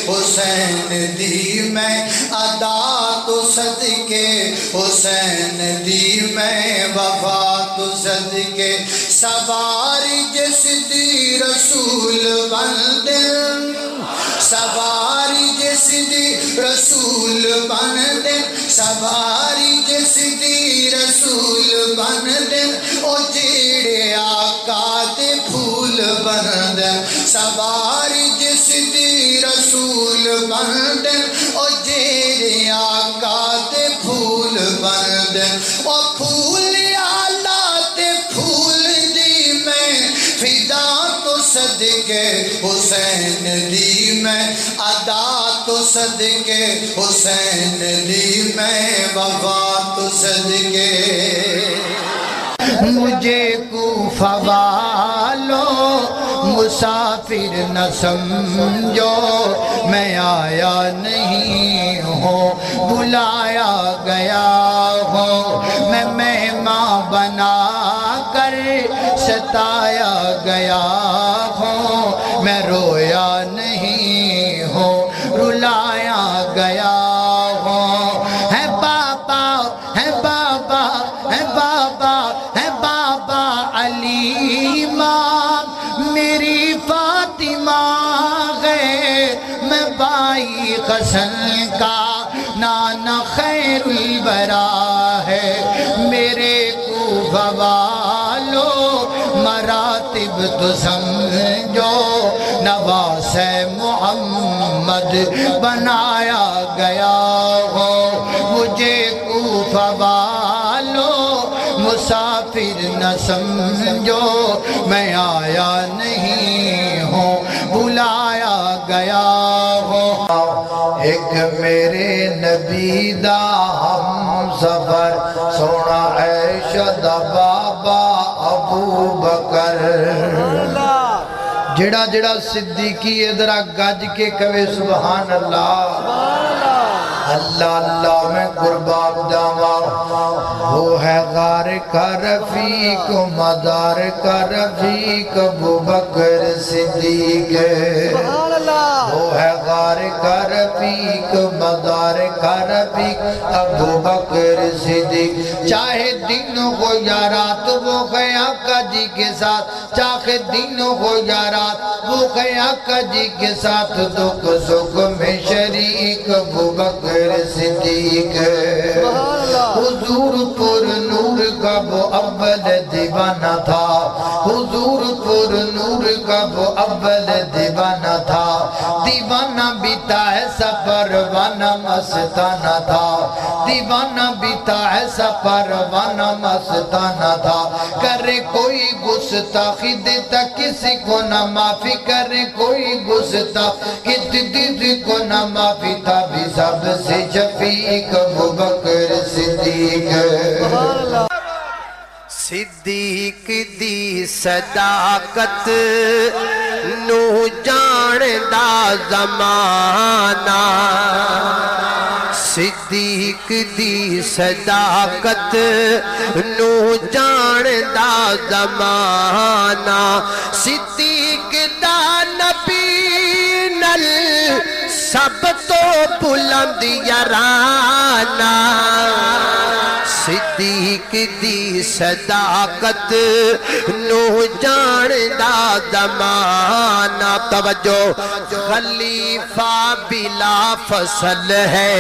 حسین دی میں ادا تو صدقے حسین دی میں وفا تو صدقے سواری جس دی رسول بندن سواری جس دی رسول بندن سواری جس دی رسول بندن او جیڑے آقا دے پھول بندن سواری جس دی رسول بندن او جیڑے آقا دے پھول بندن او پھول آلہ تے پھول دی میں فدا تو صدقے حسین دی میں ادا تو صدقے حسین دی میں وفا تو صدقے مجھے کوفہ والوں مسافر نہ سمجھو میں آیا نہیں ہوں بلایا گیا ہوں میں مہمان بنا کر ستایا گیا ہوں میں رویا نہیں ہوں رلایا گیا ہوں ہے بابا ہے بابا ہے بابا ہے بابا علی امام میری فاطمہ ہے میں بائی حسن کا نانا خیر البرا ہے میرے کوفہ والوں مراتب تو سمجھو نواس محمد بنایا گیا ہو مجھے کوفہ والوں مسافر نہ سمجھو میں آیا نہیں ہوں بلایا گیا ہوں ایک میرے نبی دا ہم سفر سونا عائشہ دا بابا ابو بکر جڑا جڑا صدیقی ادھرا گج کے کہے سبحان اللہ اللہ اللہ میں قربان جاواں وہ ہے غار کا رفیق مدار کا رفیق ابو بکر صدیق وہ ہے غار کا رفیق مدار کا رفیق ابو بکر صدیق، چاہے دن ہو یا رات وہ گئے آقا جی کے ساتھ، چاہے دن ہو یا رات وہ گئے آقا جی کے ساتھ، دکھ سکھ میں شریک ابو بکر صدیق۔ حضور پر نور کا وہ اول دیوانہ تھا، حضور پر نور کا وہ اول دیوانہ تھا، دیوانہ بیتا ایسا پروانہ مستانہ تھا، دیوانہ بیتا ایسا پروانہ مستانہ تھا، کرے کوئی گستاخی دیتا کسی کو نہ معافی، کرے کوئی گستاخی کسی کو نہ معافی، تھا بھی سب سے شفیق ابو بکر صدیق۔ صدیق دی صداقت نو جاندا زمانہ، صدیق دی صداقت نو جاندا زمانہ، صدیق دا نبی نل سب تو بلند یارانہ، صدیق دی صداقت نو جاندا زمانہ، توجہ خلیفہ بلا فصل ہے،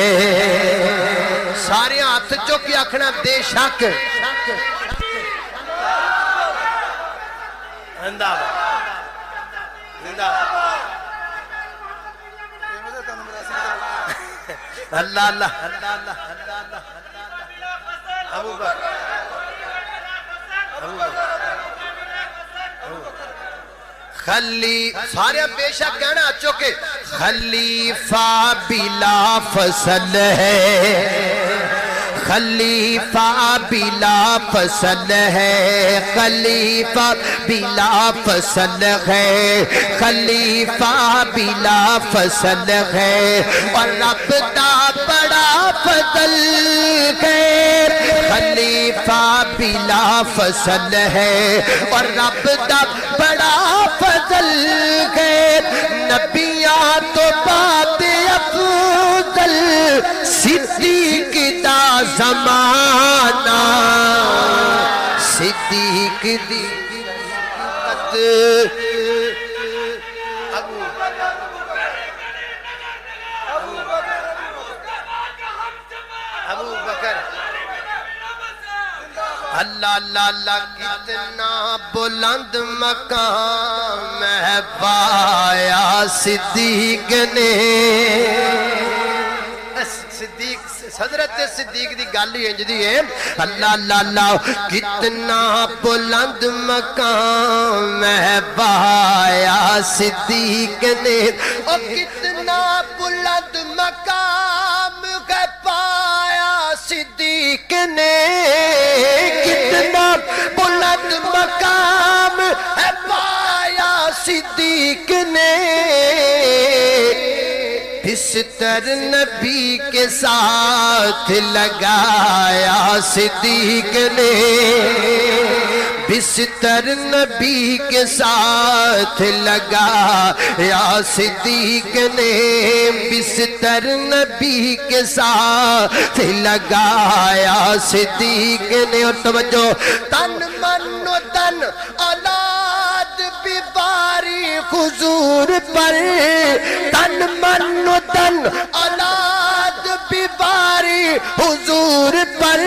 سارے ہاتھ چوکی آکھنا بے شک، زندہ اللہ اللہ ابو بکر سارے بے شک کہنا چوکے خلیفہ بلا فصل ہے، خلیفہ بلا فصل ہے، خلیفہ بلا فصل ہے، خلیفہ بلا فصل ہے، اور رب دا بڑا فضل ہے، خلیفہ بلا فصل ہے، اور رب دا بڑا فضل ہے، نبیاں تو بات افضل صدیق دا زمانہ، صدیق دی ابو بکر اللہ اللہ اللہ کتنا بلند مقام ہے پایا صدیق نے، صدیق حضرت صدیق دی گالی انجدی ہے، اللہ اللہ اللہ کتنا بلند مقام ہے پایا صدیق نے، اور کتنا بلند مقام ہے پایا صدیق نے، کتنا بلند مقام ہے پایا صدیق نے، بستر نبی کے ساتھ لگایا صدیق نے، بستر نبی کے ساتھ لگایا صدیق نے، بستر نبی کے ساتھ لگایا صدیق نے، اور توجہ تن من و تن اولاد بیواری حضور پر، تن من و تن اولاد بیواری حضور پر،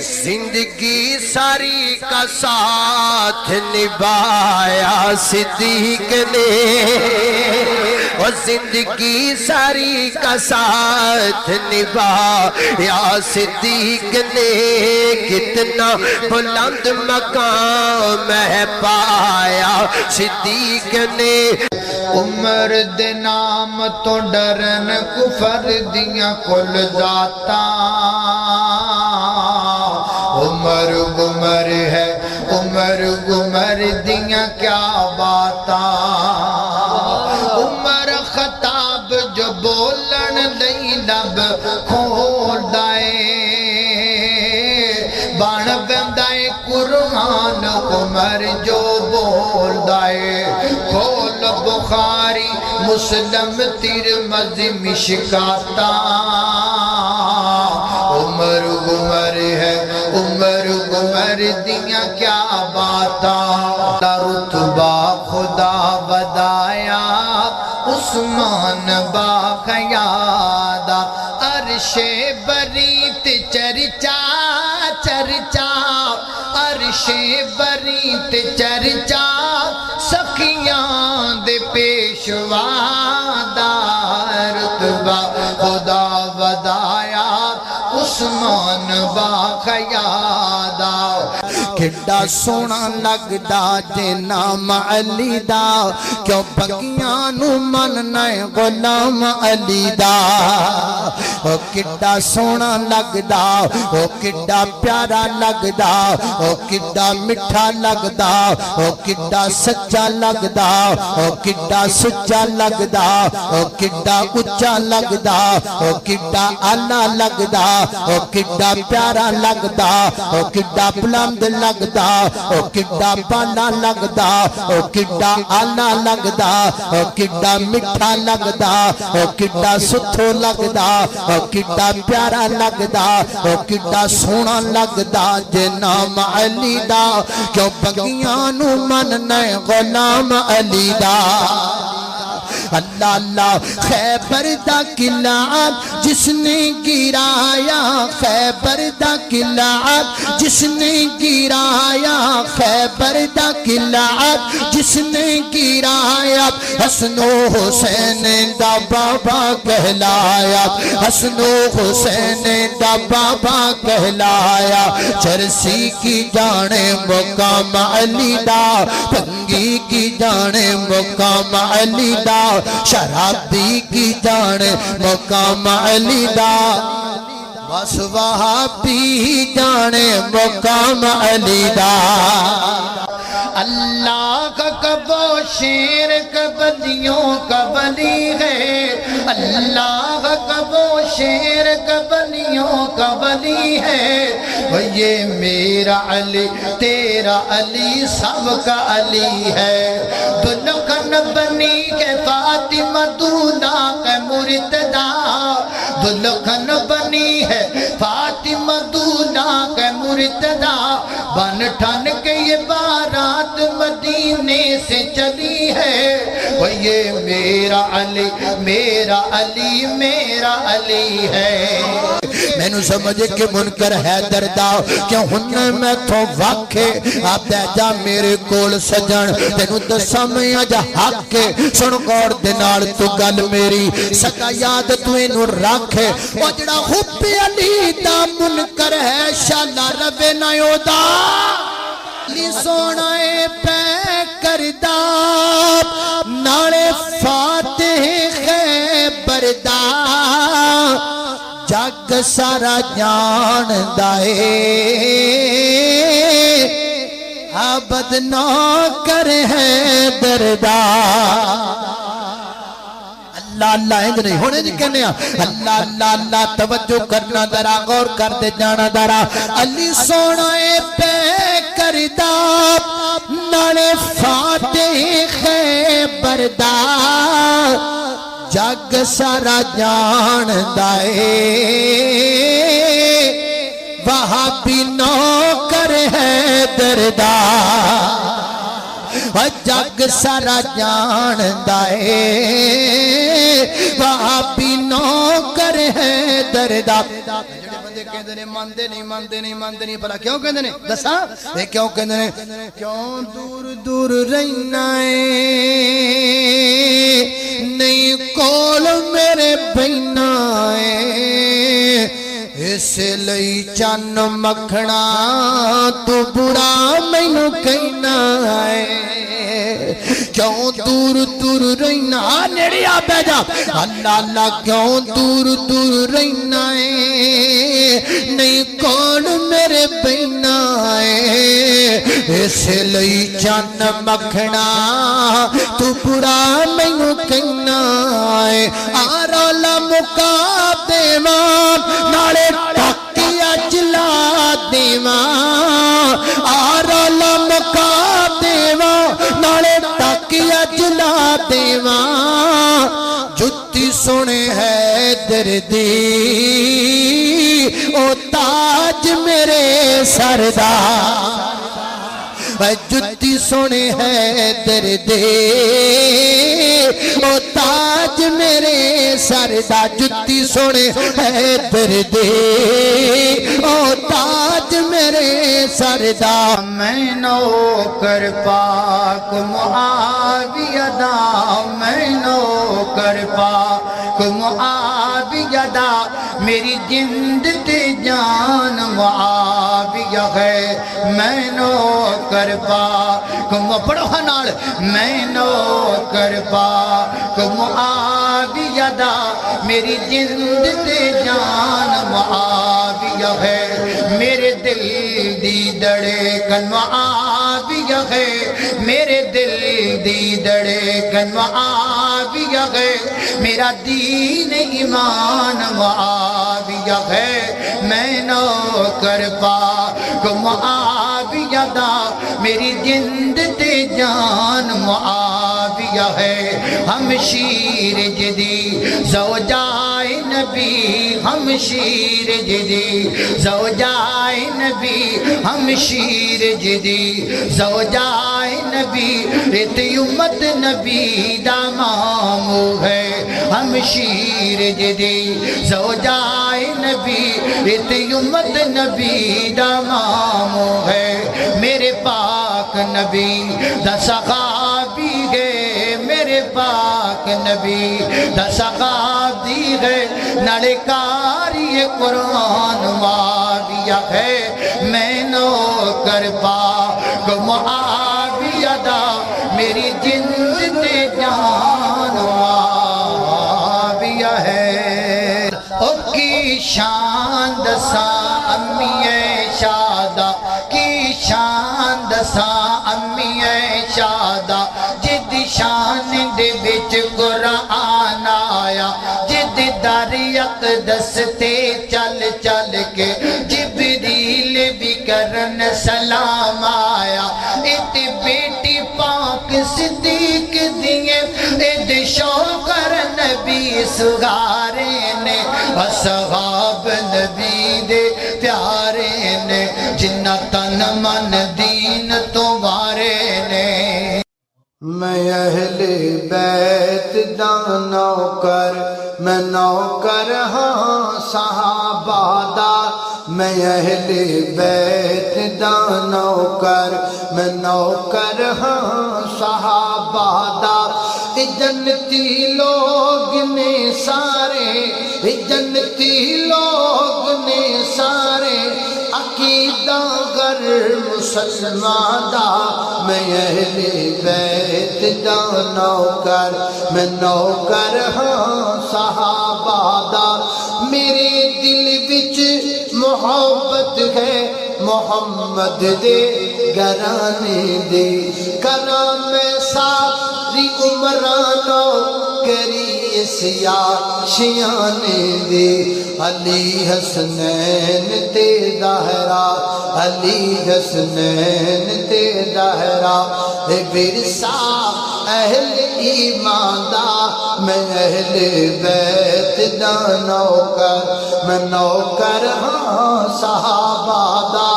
زندگی ساری کا ساتھ نبھایا صدیق نے، اور زندگی ساری کا ساتھ نبھایا صدیق نے، کتنا بلند مقام ہے پایا صدیق نے، عمر دے نام تو ڈرن کفر دیاں کل ذاتاں، عمر عمر ہے عمر عمر دیاں کیا باتاں، عمر خطاب جو بولن لئی لب کھول دائے، بان بندائے قرآن عمر جو بول دائے، کھول بخاری مسلم ترمذی مشکاتا عمر عمر ہے عمر عمر دیاں کیا باتاں رتبہ خدا بدایا عثمان باقیادہ عرش بریت چرچا چرچا عرش بریت چرچا سخیاں دے پیشوا دا رتبہ خدا بدایا عثمان باقیادہ کڈا سونا لگدا جے نام علی دا کیوں بگیاں نو مننا غلام علی دا او کڈا سونا لگدا او کڈا پیارا لگدا او کڈا میٹھا لگدا او کڈا سچا لگدا او کڈا سچا لگدا او کڈا اچا لگدا او کڈا اعلی لگدا او کڈا پیارا لگدا او کڈا بلند لگدا او کڈا بالا لگدا او کڈا اعلی لگدا او کڈا میٹھا لگدا او کڈا ستھو لگدا او کڈا پیارا لگدا او کڈا سونا لگدا جے نام علی دا کیوں بگیاں نو مننا غلام علی دا اللہ اللہ خیبر دا قلعہ جس نے گرایا خیبر دا قلعہ جس نے گرایا خیبر دا قلعہ جس نے گرایا حسن و حسین دا بابا کہلایا حسن و حسین دا بابا کہلایا چرسی کی جانے مقام علی دا پنگی کی جانے مقام علی دا شرابی کی جانے مقام علی دا بس وہابی جانے مقام علی دا اللہ کا کبو شیر کبلیوں کا ولی ہے اللہ کا کبو شیر کبلیوں کا ولی ہے وہ یہ میرا علی تیرا علی سب کا علی ہے دلکن بنی کے فاطمہ دولا کے مرتدہ دلکن بنی ہے فاطمہ دولا کے مرتدہ بن ٹھن کے یہ بارات مدینے سے چلی ہے وہ یہ میرا علی میرا علی میرا علی ہے میں نو سمجھے کہ منکر ہے دردہ کیوں ہن میں تو واقع آپ دے جا میرے کول سجن تینو دسا میں آجا حق کے سن غور دنال تو گل میری سکا یاد تو انو رکھے او جڑا حب علی دا منکر ہے شالا رب نایو دا علی سونائے پہ کردہ نالے فاتح خیبر دا جگ سارا جان دائے عبد نوکر ہے دردا اللہ اللہ انج نہیں ہونے جی کہنے اللہ اللہ اللہ توجہ کرنا درا غور کر دے جانا درا علی سونا پہ کردہ نالے فاتح خیبر دا جگ سارا جان دائے وہابی نوکر ہے دردا جگ سارا جان دائے وہابی نوکر ہے دردا جڑے بندے کہندے نے ماندے نہیں بھلا کیوں کہندے نے دسا اے کیوں کہندے نے کیوں دور دور رہنا ہے نہیں کول میرے بہنا ہے اس لئی چن مکھنا تو بڑا مینو کہنا ہے کیوں دور دور رہنا نیڑے آ بے جا اللہ اللہ کیوں دور دور رہنا ہے نہیں کون میرے بہنا ہے اس لئی چن مکھنا تو بڑا مینو کہنا ہے آ رولا مکا دیوان نالے ٹاکیا جلا دیوان آ رولا مکا دیوان نالے ٹاکیا جلا دیوان دردی او تاج میرے سردہ جتی سونے ہے دردی او تاج میرے سردہ جتی سونے ہے دردی او تاج میرے سردہ میں نوکر پاک معاویہ دا میں نوکر پاک معاویہ دا میری جند تے جان معاویہ ہے میں نوکر پاک پڑھو نال میں نوکر پاک معاویہ دا میری جند تے جان معاویہ ہے میرے دل دی دھڑکن معاویہ ہے میرے دل دی دھڑکن معاویہ ہے میرا دین ایمان معاویہ ہے میں نوکر پاک معاویہ دا میری جند تے جان معاویہ ہے ہم شیر جدی زوجائے نبی ہم شیر جدی زوجائے نبی ہم شیر جدی زوجائے نبی ات امت نبی دا مامو ہے ہم شیر جدی زوجائے نبی ات امت نبی دا مامو ہے میرے پاک نبی دا صحابی ہے میرے پاک نبی دا صحابی ہے نڑکاری قرآن معاویہ ہے میں نوکر پاک معاویہ دا میری جند تے جان معاویہ ہے او کی شان دسا امی شادہ کی شان دسا امی شادہ جد شان دے وچ قرآن آیا جد در اقدس تے چل چل کے جبریل بھی کرن سلام آیا ات بیٹی پاک صدیق دیئے اد شوکر نبی سگارے نے اصحاب نبی دے پیارے نے جنہ تن من دین تمہارے نے میں اہل بیت دا نوکر میں نوکر ہاں صحابہ دا میں اہل بیت دا نوکر میں نوکر ہاں صحابہ دا جنتی لوگ نے سارے جنتی لوگ نے سارے عقیدہ گر مسلمان دا میں اہل بیت دا نوکر میں نوکر ہاں صحابہ دا میرے دل وچ محبت ہے محمد دے گرانے دے کرام ساری عمرانو کری سیاشیانے دے علی حسنین تے ظاہرہ علی حسنین تے ظاہرہ ورثہ اہل ایمان دا میں اہل بیت دا نوکر میں نوکر ہاں صحابہ دا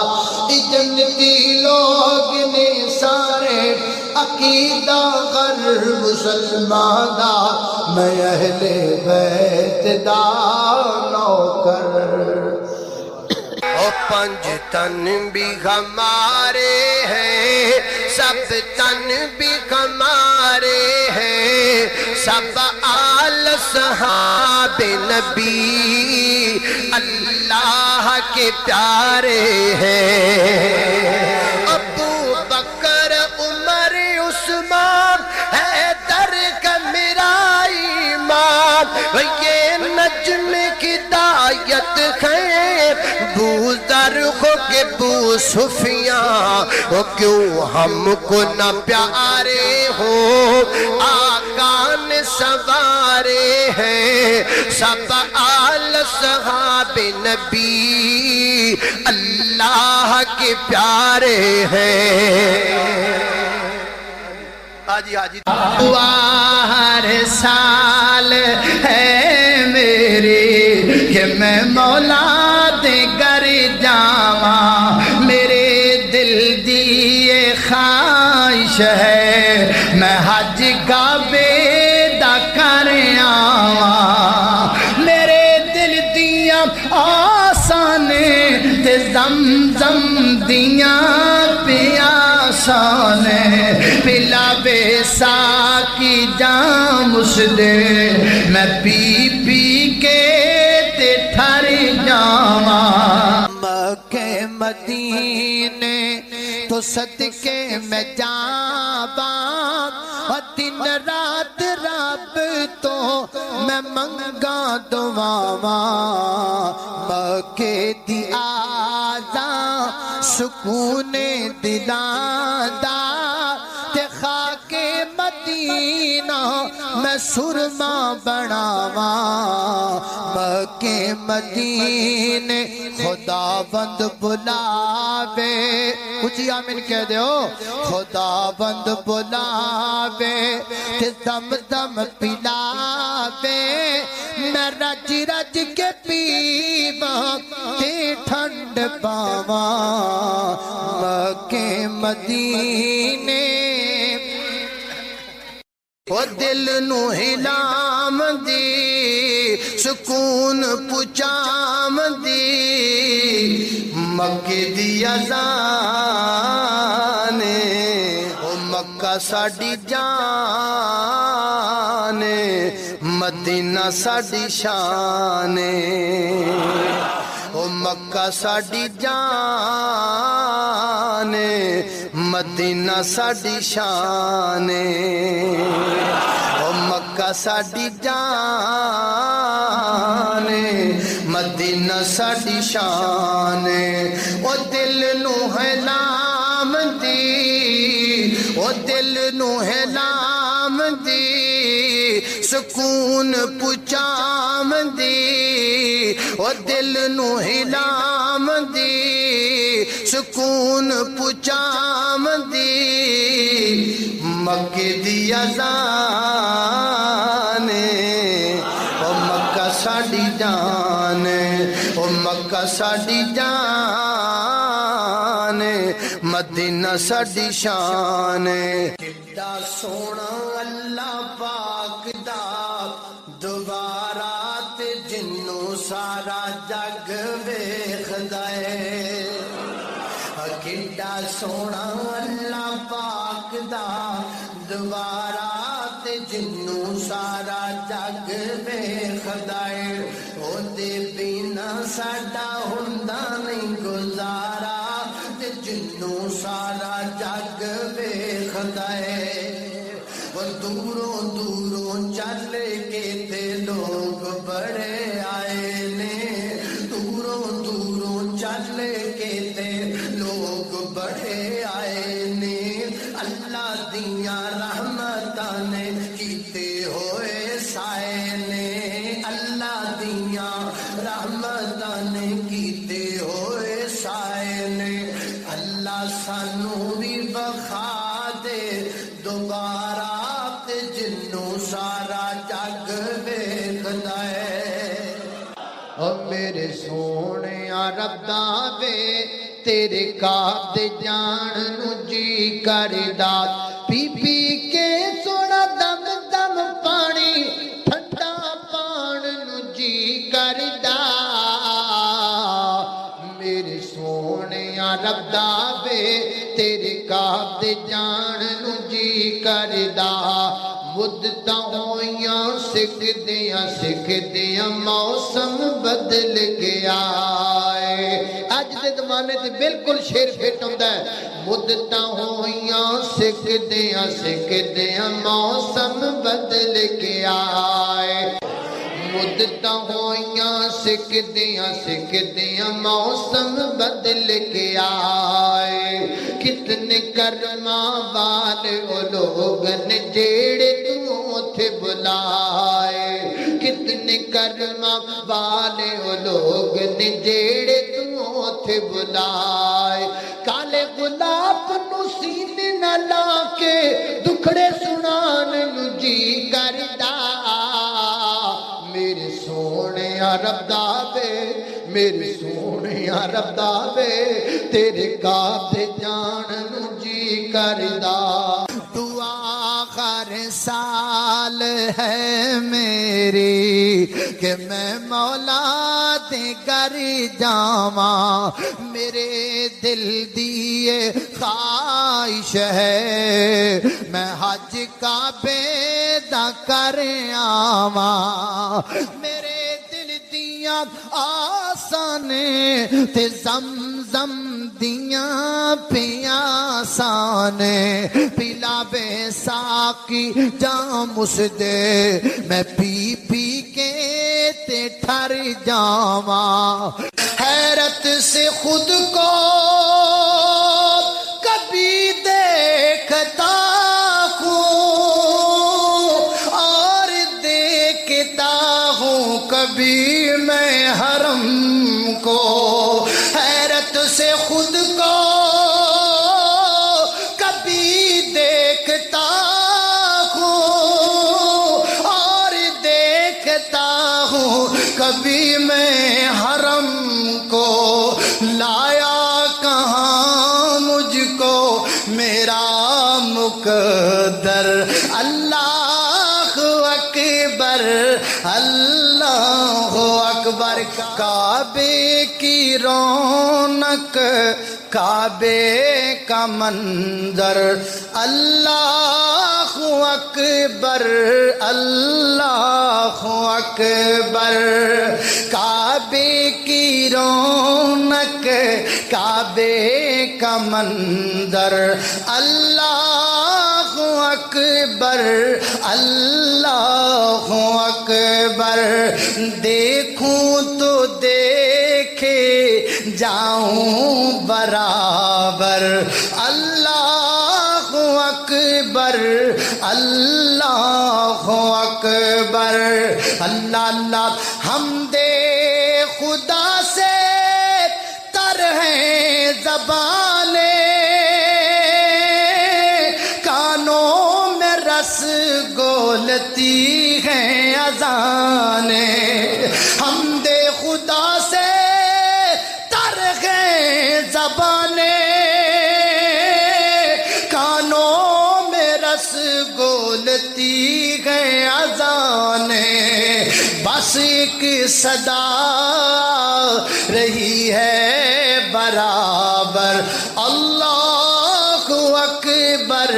جنتی لوگ نے سارے عقیدہ غر مسلمان دا میں اہل بیت دا نوکر او پنج تن بھی ہمارے ہیں سب تن بھی ہمارے ہیں سب آل صحاب نبی اللہ کے پیارے ہیں ابو بکر عمر عثمان حیدر کا میرا ایمان یہ نجم کی دایت ہے بو ذر ہو کے بو سفیان وہ کیوں ہم کو نہ پیارے ہو آقا نے سوارے ہیں سب آل صحاب نبی اللہ کے پیارے ہیں آجی ہر سال ہے میری کہ میں مولا دے گر جاواں میرے دل دی یہ خواہش ہے میں حج کعبے دا کر آواں میرے دل دیاں آسانے تے زمزم دیاں پیاساں نے پلاوے ساکی جام اس دے میں پی پی کے تے ٹھر جاواں مکے مدینے تو صدقے میں جاواں اور دن رات رب تو میں منگا دعاواں مکے دی آزاں سکون دلاں دا تے خاک مدینہ میں سرما بناواں مکے مدینے خداوند بلاوے اچھی آمین کہہ دیو خداوند بلاوے تے دم دم پلاوے میں رج رج کے پیواں تے ٹھنڈ پاواں مکے مدینے او دل نو ہلام دی سکون پچام دی مکے دی اذان او مکہ ساڈی جان مدینہ ساڈی شان او مکہ ساڈی جان مدینہ ساڈی شان او مکہ ساڈی جان مدینہ ساڈی شان او دل نو ہلام دی او دل نو ہلام دی سکون پچام دی او دل نو ہلام دی سکون پچام دی مکے دی اذان او مکہ ساڈی جان او مکہ ساڈی جان مدینہ ساڈی شان کڈا سونا اللہ پاک دا دوبارہ تے جنوں سارا جگ ویکھدا اے کڈا سونا اللہ پاک دا دوبارہ تے جنوں سارا جگ ویکھدا اے او دے بنا ساڈا ہوندا نہیں گزارا تے جنوں سارا جگ ویکھدا اے وہ دوروں دوروں چل کے تے لوگ بڑے آئے نے دوروں دوروں چل کے تے لوگ بڑے آئے نے اللہ دیاں رحمتاں نے کیتے ہوئے سائے نے اللہ دیاں رحمتاں نے کیتے ہوئے سائے نے اللہ سانو بھی بخا دے دوبارہ تے جنوں سارا جگ ویکھدا اے او میرے سونے رب دا وے تیرے کات جان نو جی کردا پی پی کے سونا دم دم پانی ٹھنڈا پان نو جی کردا میرے سونے رب دا وے تیرے کات جان نو جی کردا مدتاں ہویاں سکھدیاں موسم بدل گیا ہے اج دے زمانے تے بالکل شیر فٹ ہوندا ہے مدتاں ہویاں سکھدیاں موسم بدل گیا ہے مدتاں ہویاں سکھدیاں موسم بدل گیا ہے کتنے کرماں والے او لوگ نے جیڑے تو اوتھے بلائے کتنے کرماں والے او لوگ نے جیڑے تو اوتھے بلائے کالے گلاب نو سینے نہ لا کے دکھڑے سنان نو جی کردا میرے سونے رب دا وے میرے سونیا رب دا وے تیرے کعبے جان نو جی کردا دعا ہر سال ہے میری کہ میں مولا دے گھر جاواں میرے دل دی خواہش ہے میں حج کعبے دا کر آواں میرے دل دیاں آسانے تے زمزم دیاں پیاساں نے پلاوے ساقی جام اس دے میں پی پی کے تے ٹھر جاواں حیرت سے خود کو کبھی دیکھتا ہوں اور دیکھتا ہوں کبھی میں حرم کو حیرت سے خود کو کبھی دیکھتا ہوں اور دیکھتا ہوں کبھی میں حرم کو لایا کہاں مجھ کو میرا مقدر اللہ اکبر اللہ اکبر کعبے کی رونق کعبے کا منظر اللہ اکبر اللہ اکبر کعبے کی رونق کعبے کا منظر اللہ اکبر اللہ اکبر دیکھوں تو دیکھے جاؤں برابر اللہ اکبر اللہ اکبر اللہ اللہ حمد خدا سے تر ہیں زبانیں کانوں میں رس گولتی ہیں اذانیں حمد خدا سے تر ہیں زبانیں کانوں میں رس گولتی ہیں اذانیں بس ایک صدا رہی ہے برابر اللہ اکبر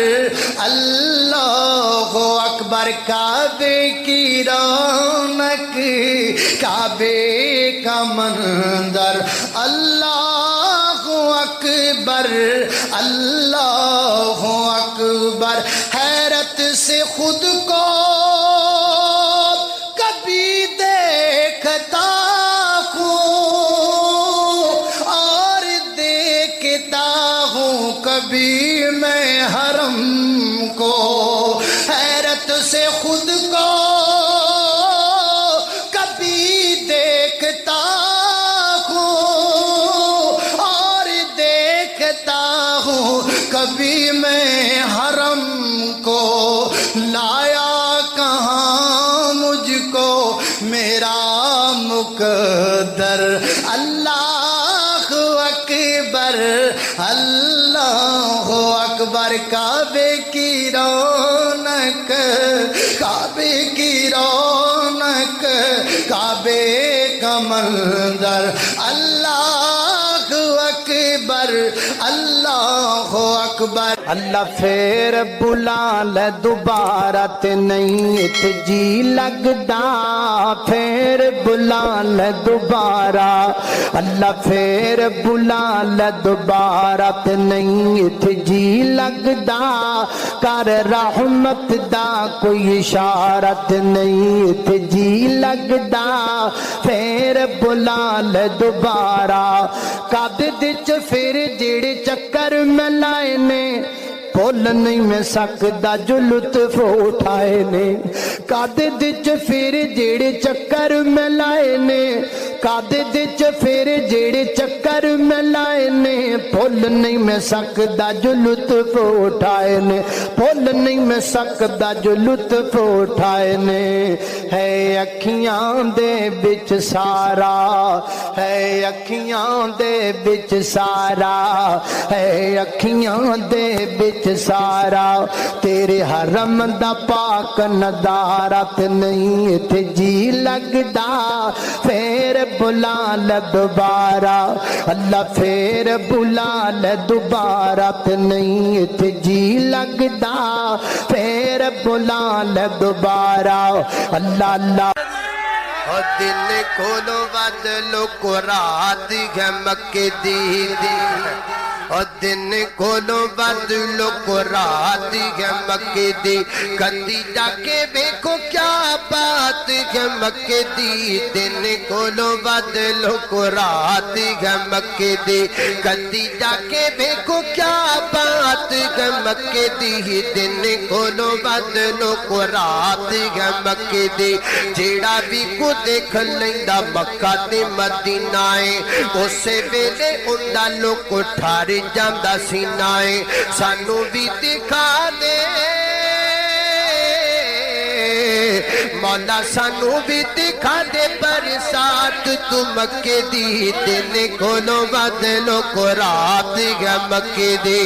اللہ اکبر کعبے کی رونق کعبے کا منظر اللہ اکبر اللہ اکبر حیرت سے خود کو کبھی دیکھتا ہوں اور دیکھتا ہوں کبھی میں حرم کو حیرت سے خود کو کبھی دیکھتا ہوں اور دیکھتا ہوں کبھی میں حرم کو لایا کہاں مجھ کو میرا مقدر اللہ اکبر اللہ اکبر کعبے کی رونق کعبے کی رونق کعبے کا منظر اللہ اکبر اللہ اکبر اللہ پھر بلا لے دوبارہ تے نہیں تے جی لگدا پھر بلا لے دوبارہ اللہ پھر بلا لے دوبارہ تے نہیں تے جی لگدا کر رحمت دا کوئی اشارت نہیں تے جی لگدا پھر بلا لے دوبارہ کد دچ پھر جڑے چکر میں لائے نے بھول نہیں میں سکدا جو لطف اٹھائے نے کادے دچ پھر جیڑے چکر میں لائے نے کادے دچ پھر جیڑے چکر میں لائے نے بھول نہیں میں سکدا جو لطف اٹھائے نے بھول نہیں میں سکدا جو لطف اٹھائے نے ہے اکھیاں دے بچ سارا ہے اکھیاں دے بچ سارا ہے اکھیاں دے بچ سارا تیرے حرم دا پاک نظارہ تے نہیں تے جی لگدا پھر بلا لے دوبارہ اللہ پھر بلا لے دوبارہ تے نہیں تے جی لگدا پھر بلا لے دوبارہ اللہ اللہ اور دل کھولو بدلو کو رات ہے مکے دی اور دن کھولو بدلو کو رات ہے مکے دی کدی جا کے دیکھو کیا بات ہے مکے دی دن کھولو بدلو کو رات ہے مکے دی کدی جا کے دیکھو کیا بات ہے مکے دی دن کھولو بدلو کو رات ہے مکے دی جیڑا بھی کو دیکھ لیندا مکہ تے مدینہ اسے ویلے اندا لوک ٹھار جاندا سینہ سانو بھی دکھا دے مولا سانو بھی دکھا دے برسات تو مکے دی دن کھولو بدلو کو رات ہے مکے دی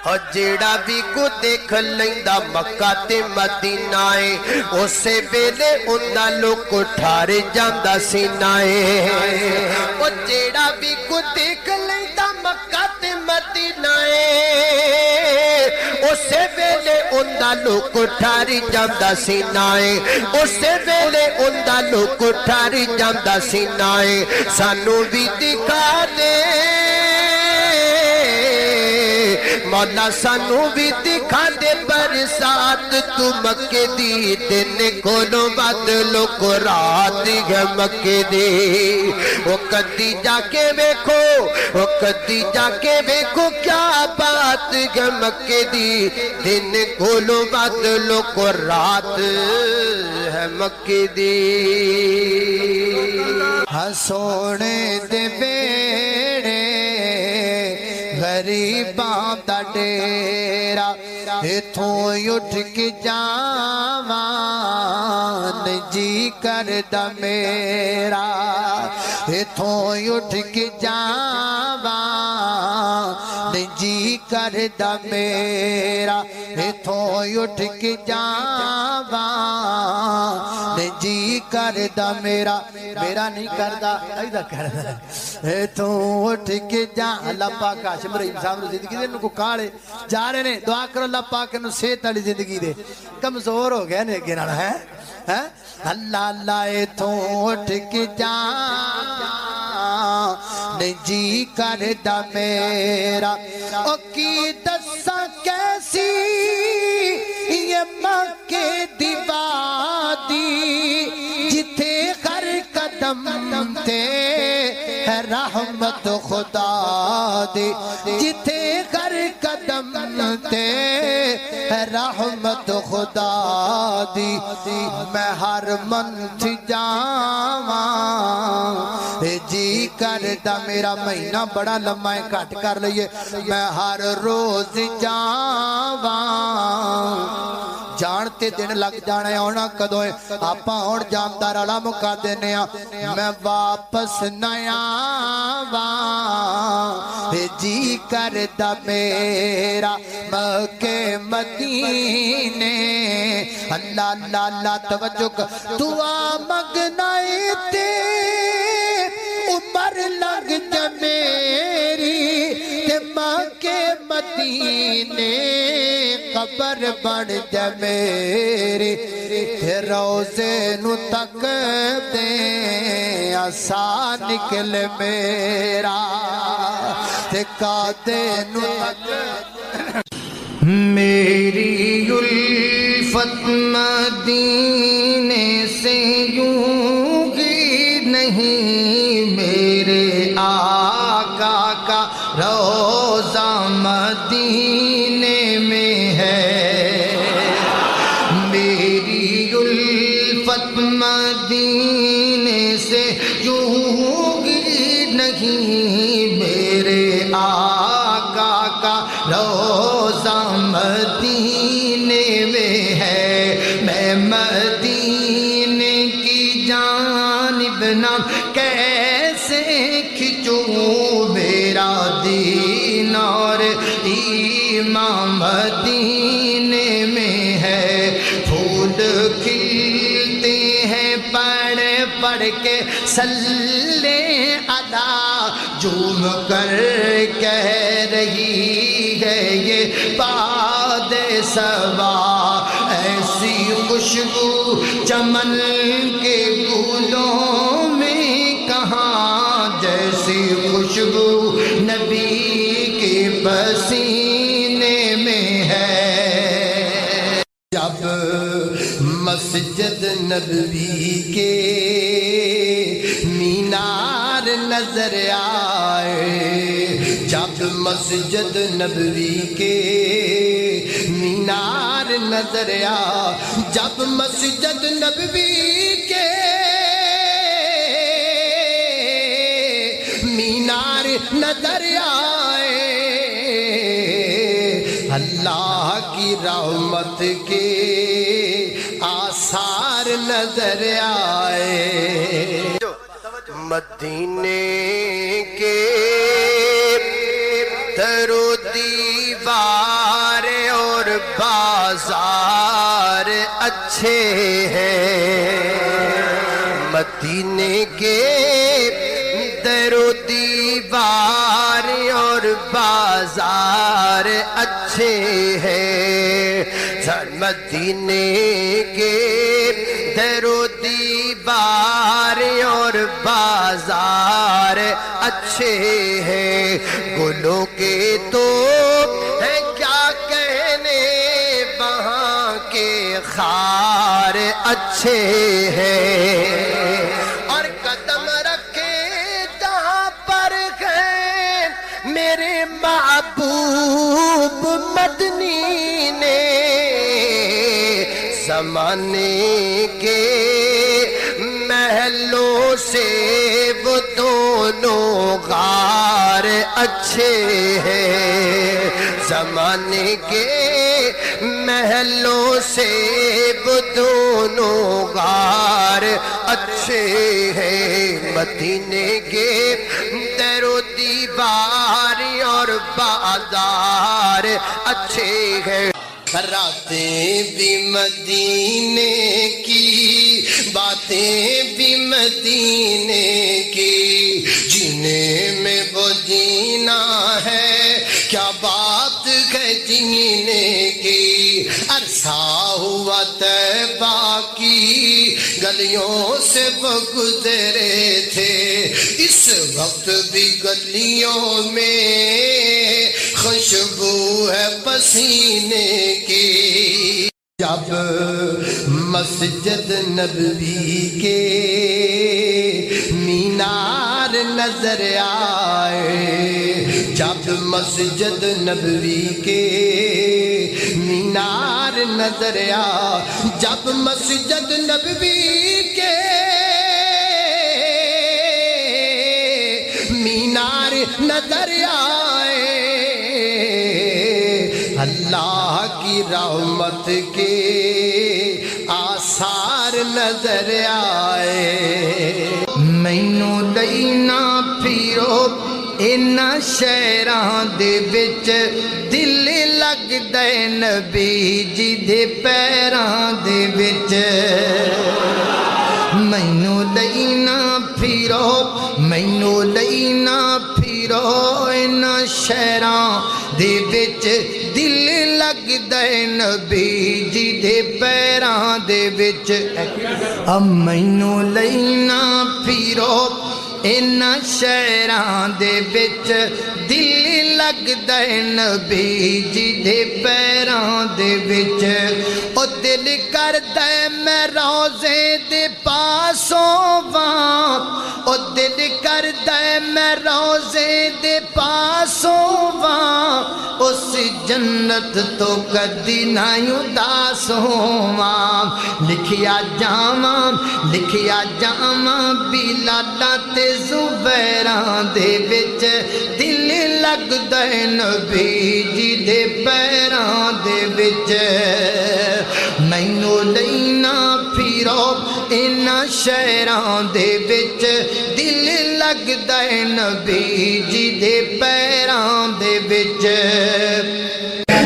اور جیڑا بھی کو دیکھ لیندا مکہ تے مدینہ اسے ویلے اندا لوک ٹھار جاندا سینہ اور جیڑا بھی کو دیکھ لیندا مکہ تے مدینہ اسے ویلے اندا لوک ٹھار جاندا سینہ اسے ویلے اندا لوک ٹھار جاندا سینہ سانو بھی دکھا دے مولا سانو بھی دکھا دے برسات تو مکے دی دن کھولو بدلو کو رات ہے مکے دی وہ کدی جا کے دیکھو وہ کدی جا کے دیکھو کیا بات ہے مکے دی دن کھولو بدلو کو رات ہے مکے دی ہسونے دے بیڑے غریباں دا ڈیرا ایتھوں اٹھ کے جاواں جی کردا میرا ایتھوں اٹھ کے جاواں جی کردا میرا ایتھوں اٹھ کے جاواں جی کردا میرا میرا نہیں کردا ایدا کردا ایتھوں اٹھ کے جا اللہ پاک ہاشم رحیم صاحب نو زندگی دے کو کالے جا رہے نے دعا کرو اللہ پاک نو صحت والی زندگی دے کمزور ہو گئے نے اگے نال ہے اللہ اللہ ایتھوں اٹھ کے جا جی کردا میرا او کی دساں کیسی یہ مکے دی وادی جتھے ہر قدم تے ہے رحمت خدا دی جتھے ہر قدم تے ہے رحمت خدا دی میں ہر منت جاواں جی کردا میرا مہینہ بڑا لمبا ہے کٹ کر لئیے میں ہر روز جاواں جانتے دن لگ جانے ہونا کدو ہے آپا اور جاندار علا مکا دینے میں واپس نیا جی کردا میرا مکے مدینے اللہ اللہ اللہ توجہ دعا مگنائی تے عمر لگ جا میری تے مکے مدینے قبر بڑھ جا میری روزے نو تک دے آسان نکل میرا تکا دے نو تک میری الفت الفت مدینے سے یوں ہی نہیں، میرے آقا کا روضہ مدینے میں ہے، میری الفت مدینے سے یوں ہی نہیں، میرے آقا کا روضہ مدینے میں ہے، میں مدینے کی جانب نام کیسے کھچوں، میرا دین اور ایمان مدینے میں ہے، پھول کھلتے ہیں پڑھ پڑھ کے صلی ادا، جھوم کر کہہ رہی ہے یہ باد صبا، ایسی خوشبو چمن کے گلوں میں کہاں، جیسی خوشبو نبی کے پسینے میں ہے۔ جب مسجد نبوی کے مینار نظر آئے، جب مسجد نبوی کے مینار نظر آئے، جب مسجد نبوی کے مینار نظر آئے، اللہ کی رحمت کے آثار نظر آئے، مدینے کے در و دیوار اور بازار اچھے ہیں، مدینے کے در و دیوار اور بازار اچھے ہیں، مدینے کے در و دیوار اور بازار اچھے ہیں، گلوں کے تو ہے کیا کہنے، وہاں کے خار اچھے ہیں، اور قدم رکھے جہاں پر گئے میرے محبوب مدنی نے، زمانے کے محلوں سے وہ دونوں غار اچھے ہیں، زمانے کے محلوں سے وہ دونوں غار اچھے ہیں، مدینے کے در و دیوار اور بازار اچھے ہیں، راتیں بھی مدینے کی، باتیں بھی مدینے کی، جینے میں وہ جینا ہے، کیا بات ہے جینے کی، عرصہ ہوا طیبہ کی گلیوں سے وہ گزرے تھے، اس وقت بھی گلیوں میں خوشبو ہے پسینے کی، جب مسجد نبوی کے مینار نظر آئے، جب مسجد نبوی کے مینار نظر آئے، جب مسجد نبوی کے مینار نظر آئے، اللہ کی رحمت کے آثار نظر آئے، مینوں لینا پھرو انہاں شہراں دے وچ، دل لگدا اے نبی جی دے پیراں دے وچ، مینوں لینا پھرو، مینوں لینا پھرو انہاں شہراں دے وچ، دل لگدا اے نبی جی دے پیراں دے وچ، مینوں لینا پھرو انہاں شہراں دے وچ، دل لگ ਲੱਗਦਾ ਏ ਨਬੀ ਜੀ ਦੇ ਪੈਰਾਂ ਦੇ ਵਿੱਚ ਉਹ ਦਿਲ ਕਰਦਾ ਏ ਮੈਂ ਰੌਜ਼ੇ ਦੇ ਪਾਸੋਂ ਵਾਂ ਉਹ ਦਿਲ ਕਰਦਾ ਏ ਮੈਂ ਰੌਜ਼ੇ ਦੇ ਪਾਸੋਂ ਵਾਂ ਉਸ ਜੰਨਤ ਤੋਂ ਕਦੀ ਨਾ ਉਦਾਸ ਹੋਵਾਂ ਲਿਖਿਆ ਜਾਵਾਂ ਬਿਲਾਲਾਂ ਤੇ ਜ਼ੁਬੈਰਾਂ ਦੇ ਵਿੱਚ ਦਿਲ ਲੱਗਦਾ ਏ ਨਬੀ ਜੀ ਦੇ ਪੈਰਾਂ ਦੇ ਵਿੱਚ ਮੈਨੂੰ ਲੈਣਾ ਫਿਰੋ ਇਨ੍ਹਾਂ ਸ਼ਹਿਰਾਂ ਦੇ ਵਿੱਚ ਦਿਲ ਲੱਗਦਾ ਏ ਨਬੀ ਜੀ ਦੇ ਪੈਰਾਂ ਦੇ ਵਿੱਚ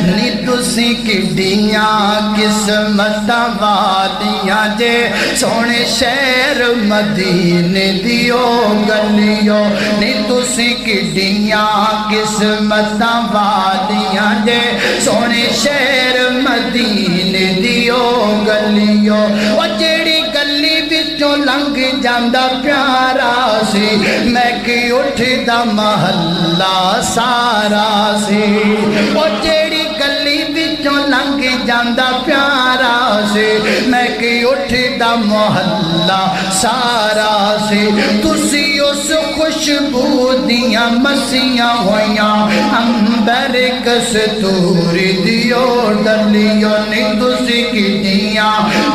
ਨੀ ਤੁਸੀਂ ਕਿੱਡੀਆਂ ਕਿਸਮਤਾਂ ਵਾਲੀਆਂ ਜੇ ਸੋਹਣੇ ਸ਼ਹਿਰ ਮਦੀਨੇ ਦੀ ਉਹ ਗਲੀਓ ਨੀ ਤੁਸੀਂ ਕਿੱਡੀਆਂ ਕਿਸਮਤਾਂ ਵਾਲੀਆਂ ਜੇ ਸੋਹਣੇ ਸ਼ਹਿਰ ਮਦੀਨੇ ਦੀ ਉਹ ਗਲੀਓ ਉਹ ਜਿਹੜੀ ਗਲੀ ਵਿੱਚੋਂ ਲੰਘ ਜਾਂਦਾ ਪਿਆਰਾ ਸੀ ਮੈਂ ਕਿ ਉੱਠਦਾ ਮਹੱਲਾ ਸਾਰਾ ਸੀ ਉਹ ਜਿਹੜੀ ਗਲੀ ਵਿੱਚੋਂ ਲੰਘ ਜਾਂਦਾ ਪਿਆਰਾ ਸੀ ਮੈਂ ਕਿ ਉੱਠਦਾ ਮੁਹੱਲਾ ਸਾਰਾ ਸੀ ਤੁਸੀਂ ਉਸ ਖੁਸ਼ਬੂ ਦੀਆਂ ਮਸੀਆਂ ਹੋਈਆਂ ਅੰਬਰ ਕਸਤੂਰੀ ਦੀ ਉਹ ਡਲੀਓ ਨੀ ਤੁਸੀਂ ਕਿੱਡੀਆਂ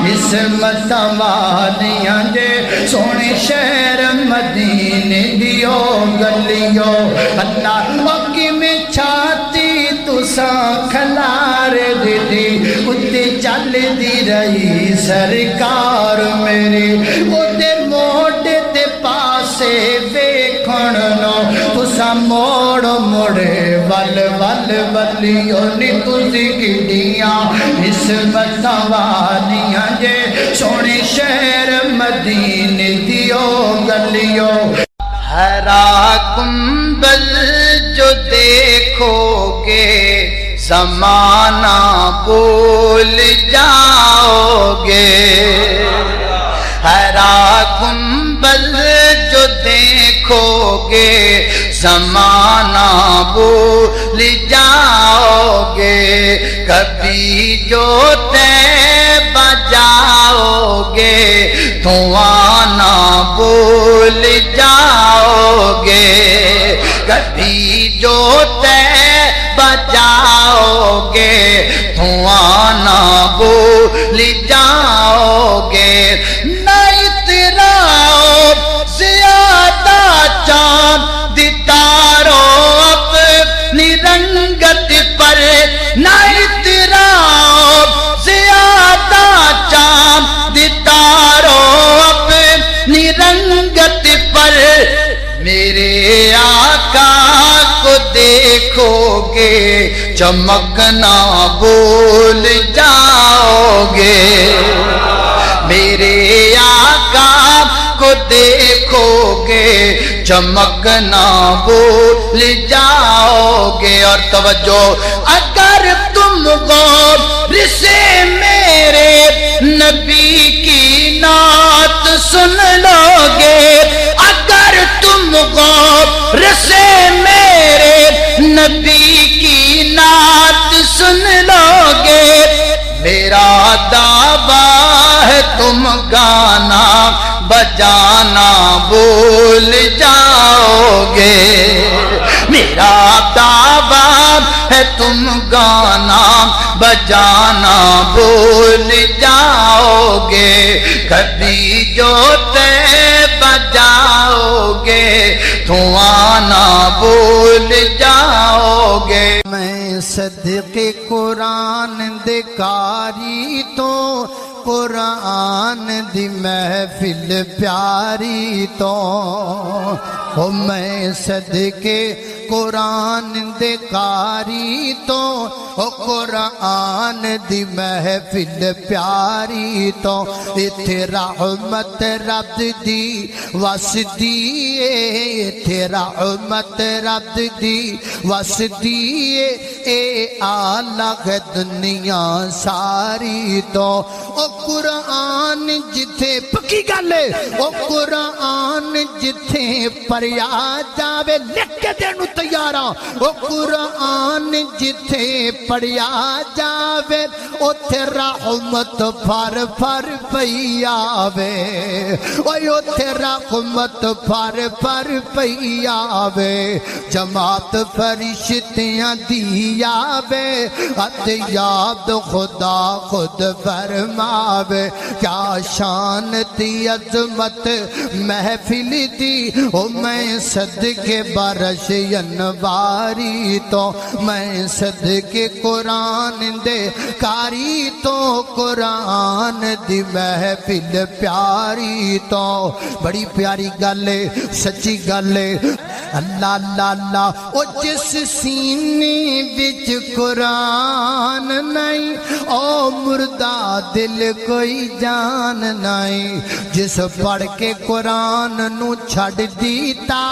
ਕਿਸਮਤਾਂ ਵਾਲੀਆਂ ਜੇ ਸੋਹਣੇ ਸ਼ਹਿਰ ਮਦੀਨੇ ਦੀ ਉਹ ਗਲੀਓ ਅੱਲਾਹ ਕਿਵੇਂ ਛਾਤੀ ਤੁਸਾਂ ਖਲਾਰ ਦਿੱਤੀ ਉੱਤੇ ਚੱਲਦੀ ਰਹੀ ਸਰਕਾਰ ਮੇਰੀ ਉਹਦੇ ਮੋਢੇ ਤੇ ਪਾਸੇ ਵੇਖਣ ਨੂੰ ਤੁਸਾਂ ਮੋੜ ਮੋੜੇ ਵੱਲ ਵੱਲੀਓ ਨੀ ਤੁਸੀਂ ਕਿੱਡੀਆਂ ਕਿਸਮਤਾਂ ਵਾਲੀਆਂ ਜੇ ਸੋਹਣੇ ਸ਼ਹਿਰ ਮਦੀਨੇ ਦੀ ਉਹ ਗਲੀਓ ہرا گنبد جو دیکھو گے زمانہ بھول جاؤ گے ہرا گنبد جو دیکھو گے زمانہ بھول جاؤ گے کبھی جو طیبہ جاؤ گے دعا نہ بھول جاؤ گے کبھی جو طیبہ جاؤ گے دعا نہ بھول جاؤ گے نہ اتراؤ زیادہ چاند تارو اپنی رنگت پر نہ اتراؤ زیادہ چاند تارو اپنی رنگت پر میرے آقا کو دیکھو گے چمکنا بھول جاؤ گے میرے آقا کو دیکھو گے چمکنا بھول جاؤ گے اور توجہ اگر تم غور سے میرے نبی کی نعت سن لو گے اگر تم غور سے میرے نبی کی نعت سن لو گے میرا دعویٰ ہے تم گانا بجانا بھول جاؤ گے میرا دعویٰ ہے تم گانا بجانا بھول جاؤ گے کبھی جو طیبہ جاؤ گے تو آنا بھول جاؤ گے میں صدقے قرآن دکاری تو قرآن دی محفل پیاری تو او میں صدقے قرآن دے کاری تو او قرآن دی محفل پیاری تو ایتھے رحمت رب دی وسدی ایتھے رحمت رب دی وسدی اے آلہ دنیا ساری تو او قرآن جتھے پکی گالے او قرآن جتھے پریا جاوے لکھ کے دینو تیار ہاں او قرآن جتھے پڑھیا جاوے اوتھے رحمت پھر پھر پئی آوے اوے اوتھے رحمت پھر پھر پئی آوے جماعت فرشتیاں دی آوے ات یاد خدا خود فرماوے کیا شان تی عظمت محفل دی او میں صدقے برش انواری تو میں صدقے قرآن دے کاری تو قرآن دی محفل پیاری تو بڑی پیاری گلے سچی گلے اللہ اللہ اللہ او جس سینے وچ قرآن نہیں او مردہ دل کوئی جان نہیں جس پڑھ کے قرآن نو چھڑ دیتا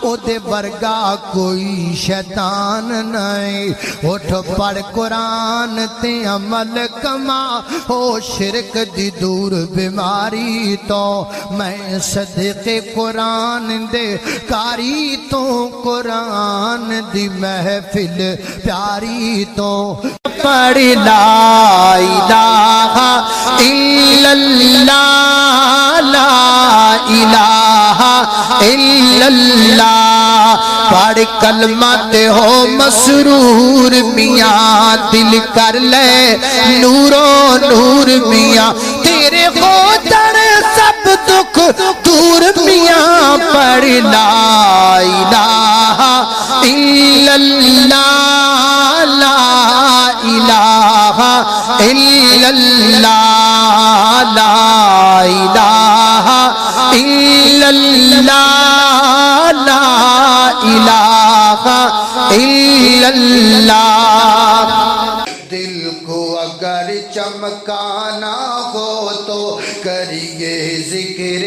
او دے ورگا کوئی شیطان نہیں اٹھ پڑھ قرآن تے عمل کما او شرک دی دور بیماری تو میں صدقے قرآن دے کاری تو قرآن دی محفل پیاری تو پڑھ لا الہ الا اللہ لا الہ الا اللہ پڑھ کلمہ تے ہو مسرور میاں دل کر لے نورو نور میاں تیرے ہو در سب دکھ دور میاں پڑھ لا الہ الا اللہ لا الہ الا اللہ لا الہ الا اللہ لا الہ الا اللہ دل کو اگر چمکانا ہو تو کریے ذکر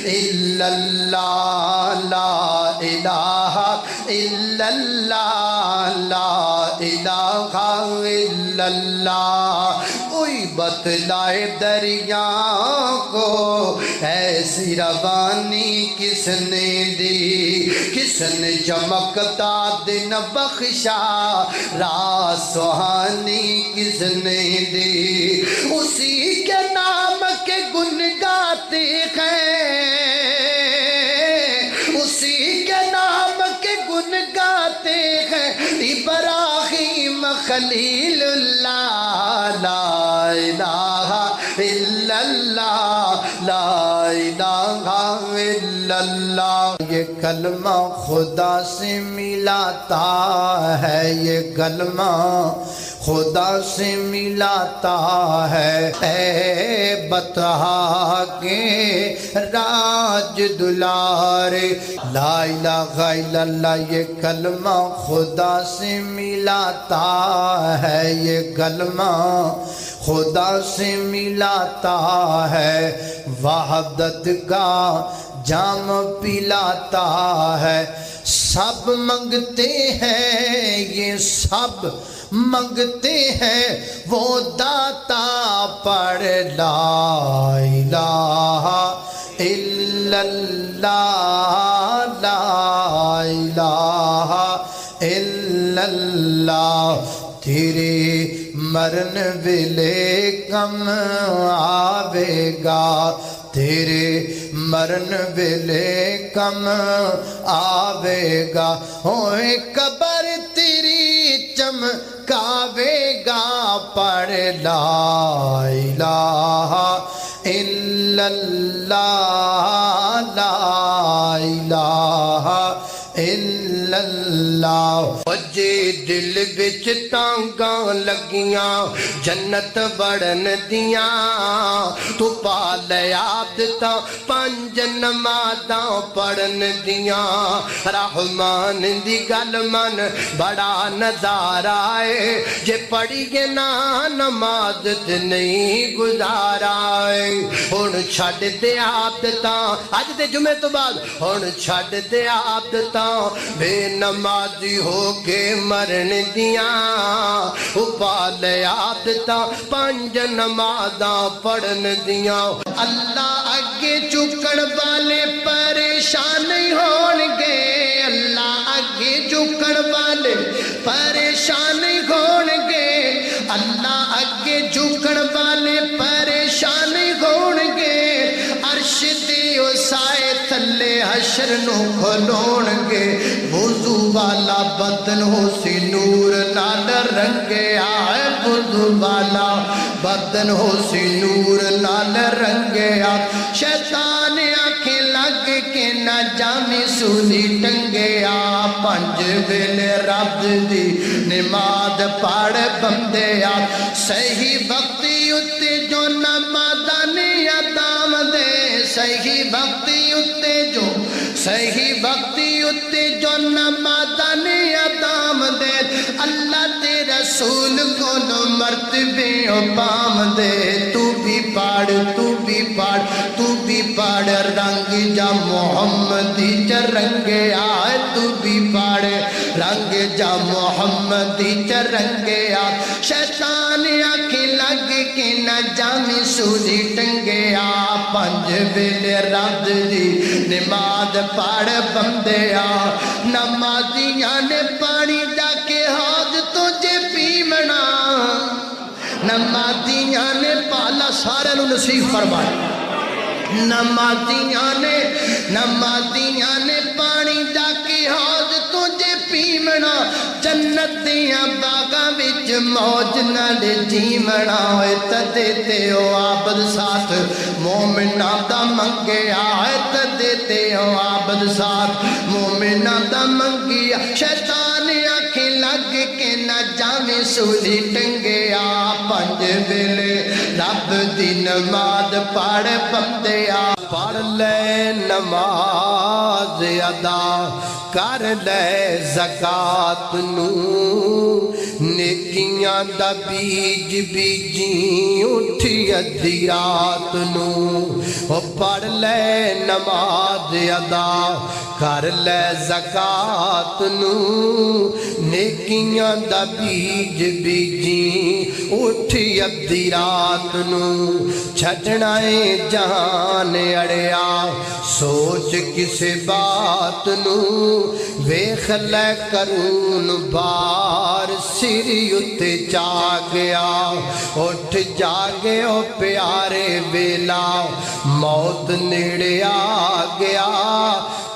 الا اللہ لا الہ الا اللہ لا الہ الا اللہ کوئی بتلائے دریا کو ایسی روانی کس نے دی کس نے چمکتا دن بخشا رات سہانی کس نے دی اسی کے نام کے گن گاتے ہیں اسی کے نام کے گن گاتے ہیں ابراہیم خلیل اللہ لا الہ الا اللہ لا الہ الا اللہ یہ کلمہ خدا سے ملاتا ہے یہ کلمہ خدا سے ملاتا ہے اے بطحا کے راج دلارے لا الہ الا اللہ یہ کلمہ خدا سے ملاتا ہے یہ کلمہ خدا سے ملاتا ہے وحدت کا جام پلاتا ہے سب منگتے ہیں یہ سب منگتے ہیں وہ داتا پڑھ لا الہ الا اللہ لا الہ الا اللہ تیرے مرن ویلے کم آوے گا تیرے مرن ویلے کم آوے گا ہوئے قبر تیری چمکاوے گا پڑھ لا الہ الا اللہ لا الہ الا اللہ وجے دل بچ تانگاں لگیاں جنت بڑھن دیاں تو پا لیا عادتاں پنج نمازاں پڑھن دیاں رحمان دی گل من بڑا نظارہ ہے جے پڑھیے نا نماز تے نہیں گزارا ہے ہن چھڈ دے عادتاں اج دے جمعے تو بعد ہن چھڈ دے عادتاں بے نمازی ہو کے مرن دیاں پال عادتاں پنج نمازاں پڑھن دیاں اللہ اگے چکن والے پریشان نہیں ہون گے اللہ اگے اگے جھکن والے پریشان ہون گے اللہ اگے جھکن والے پریشان ہون گے عرش دے او سائے تھلے حشر نو کھلون گے وضو والا بدن ہو سی نور نال رنگیا وضو والا بدن ہو سی نور نال رنگیا شیطان آنکھیں لگ کے نہ جامی سونی ٹنگیا پنج ویلے رب دی نماز پڑھ بندیا صحیح وقتی اتے جو نمازانی ادام دے صحیح وقتی اتے جو نمازانی ادام دے اللہ تے رسول کو مرتبے پام دے تو بھی پڑھ رنگ جا محمدی چرنگے آئے تو بھی پڑھ رنگ جا محمدی چرنگے آئے شیطان آنکھیں لگ کے نہ جامی سونی ٹنگے آئے پنج ویلے رب دی نماز پڑھ بندے آئے نمازیاں نے پانی جا کے حوض تجھے پیمنا نمازیاں نے پالا سارے نو نصیب فرمائے نمازیاں نے پانی جا کے حوض تجھے پیمنا جنت دیاں باغاں وچ موج نال جیمنا ہوئے تدے تے او عابد ساتھ مومناں دا منگیا ہے تدے تے او عابد ساتھ مومناں دا منگیا شیطان آنکھیں لگ کے نہ جاویں سولی ٹنگیا پنج ویلے رب دی نماز پڑھ بندیا پڑھ لے نماز ادا کر لے زکات نو نیکیاں دا بیج بیجی اٹھی ادھی رات نو پڑھ لے نماز ادا کر لے زکات نو نیکیاں دا بیج بیجی اٹھی ادھی رات نو چھڑنا ہے جہان اڑیا سوچ کسے بات نو ویخ لے کرون بار سری اتے جاگیا اٹھ جاگے او پیارے ویلا موت نیڑے آگیا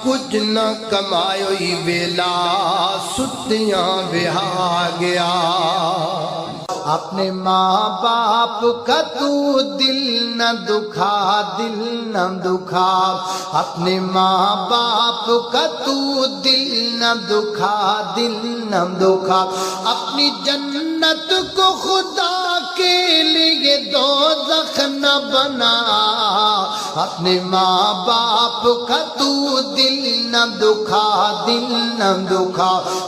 کچھ نہ کمائیوئی ویلا ستیاں بہا گیا اپنے ماں باپ کا تو دل نہ دکھا اپنے ماں باپ کا تو دل نہ دکھا اپنی جنت کو خدا کے لیے دوزخ نہ بنا اپنے ماں باپ کا تو دل نہ دکھا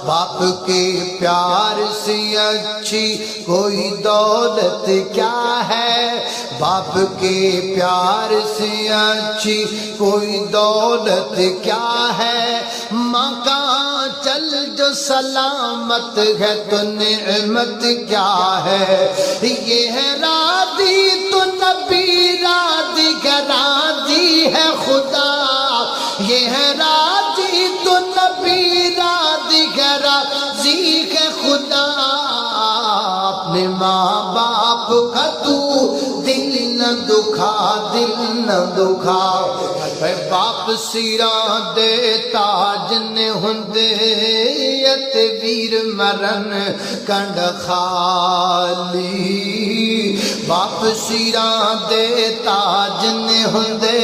باپ کے پیار سے اچھی کوئی دولت کیا ہے باپ کے پیار سے اچھی کوئی دولت کیا ہے ماں کا چل جو سلامت ہے تو نعمت کیا ہے یہ ہے راضی تو نبی راضی کا راضی ہے خدا یہ ہے راضی تو نبی راضی کا راضی ہے خدا اپنے ماں باپ کا تو دل نہ دکھا باپ سیراں دے تاج نے ہوندے تے ویر مرن کنڈ خالی باپ سیراں دے تاج نے ہوندے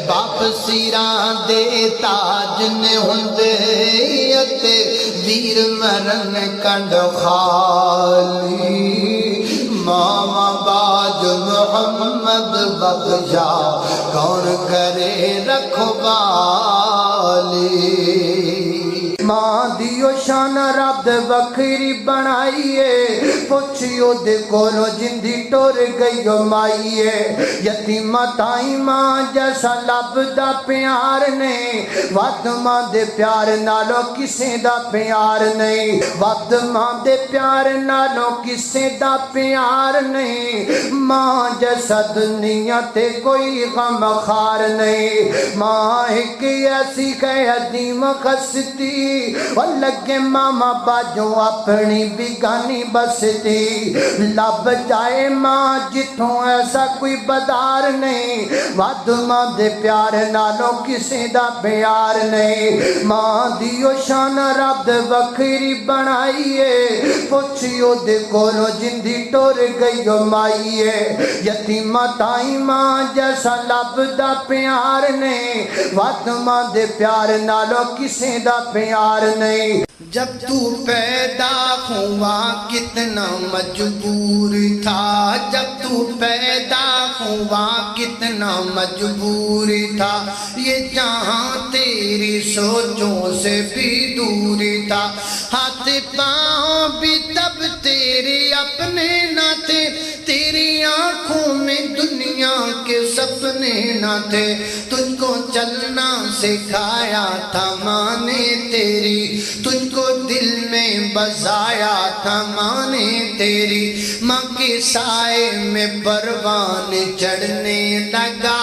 باپ سیراں دے تاج نے ہوندے تے ویر مرن کنڈ خالی ماما باج محمد بخشا کون کرے رکھوالی ماں دیو شان رب دے وکھری بنائیے پوچھیو دے کولو جندی ٹور گئی مائیے یتیمہ تائی ماں جیسا لب دا پیار نہیں ود ماں دے پیار نالو کسے دا پیار نہیں ود ماں دے پیار نالو کسے دا پیار نہیں ماں جیسا دنیا تے کوئی غم خار نہیں ماں ایک ایسی ہے عظیم خستی اور لگے ماما باجوں اپنی بگانی بستی لب جائے ماں جتوں ایسا کوئی بدار نہیں ود ماں دے پیار نالو کسے دا پیار نہیں ماں دیو شان رب وکھری بنائیے پوچھیو دے کولو جندی ٹور گئی مائیے یتیمہ تائی ماں جیسا لب دا پیار نہیں ود ماں دے پیار نالو کسے دا پیار نہیں جب تو پیدا ہوا کتنا مجبور تھا جب تو پیدا ہوا کتنا مجبور تھا یہ جہاں تیری سوچوں سے بھی دور تھا ہاتھ پاؤں بھی تب تیرے اپنے نہ تھے تیری آنکھوں میں دنیا کے سپنے نہ تھے تجھ کو چلنا سکھایا تھا ماں نے تیری تجھ کو دل میں بسایا تھا ماں نے تیری ماں کے سائے میں پروان چڑھنے لگا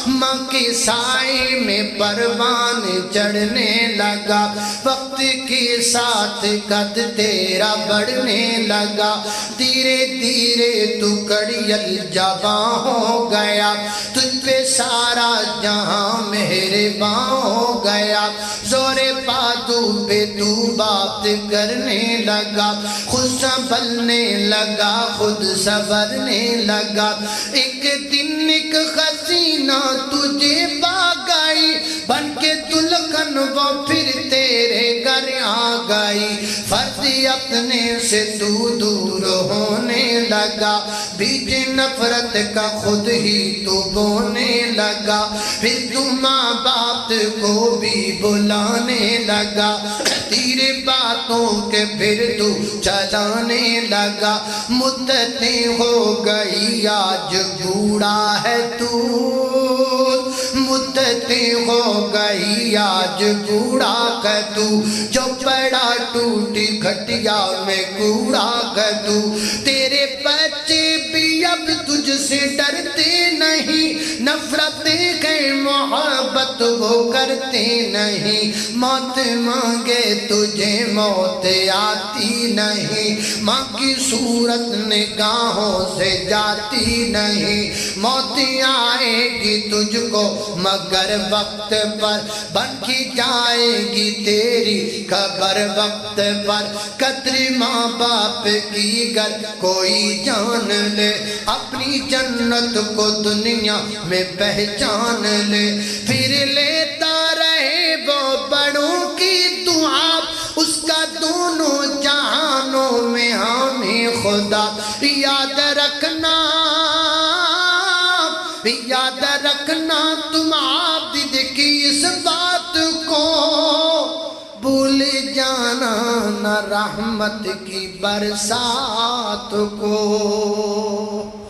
ماں کے سائے میں پروان چڑھنے لگا وقت کے ساتھ قد تیرا بڑھنے لگا دھیرے دھیرے تو کڑیل جواں ہو گیا تجھ پہ سارا جہاں مہرباں ہو گیا زور پاتو پہ تو بات کرنے لگا خود سنبھلنے لگا خود سنورنے لگا ایک دن ایک حسینہ تجھے پا گئی بن کے دلہن وہ پھر تیرے گھر آ گئی فرض اپنے سے تو دور ہونے لگا بیج نفرت کا خود ہی تو بونے لگا پھر تو ماں باپ کو بھی بلانے لگا تیرے باتوں کے پھر تو چلانے لگا مدتیں ہو گئی آج بوڑھا ہے تو مدتیں ہو گئی آج بوڑھا ہے تو جو پڑا ٹوٹی گھٹیا میں کوڑا ہے تو تیرے بچے بھی اب تجھ سے ڈرتے نہیں نفرتیں کہ محبت وہ کرتے نہیں موت مانگے تجھے موت آتی نہیں ماں کی صورت نگاہوں سے جاتی نہیں موت آئے گی تجھ کو مگر وقت پر بن کی جائے گی تیری خبر وقت پر قدر ماں باپ کی گر کوئی جان لے اپنی جنت کو دنیا میں پہچان لے پھر لیتا رہے وہ بڑوں کی دعا اس کا دونوں جہانوں میں ہمیں خدا یاد رکھنا تم عابد کی اس بات کو بھول جانا نہ رحمت کی برسات کو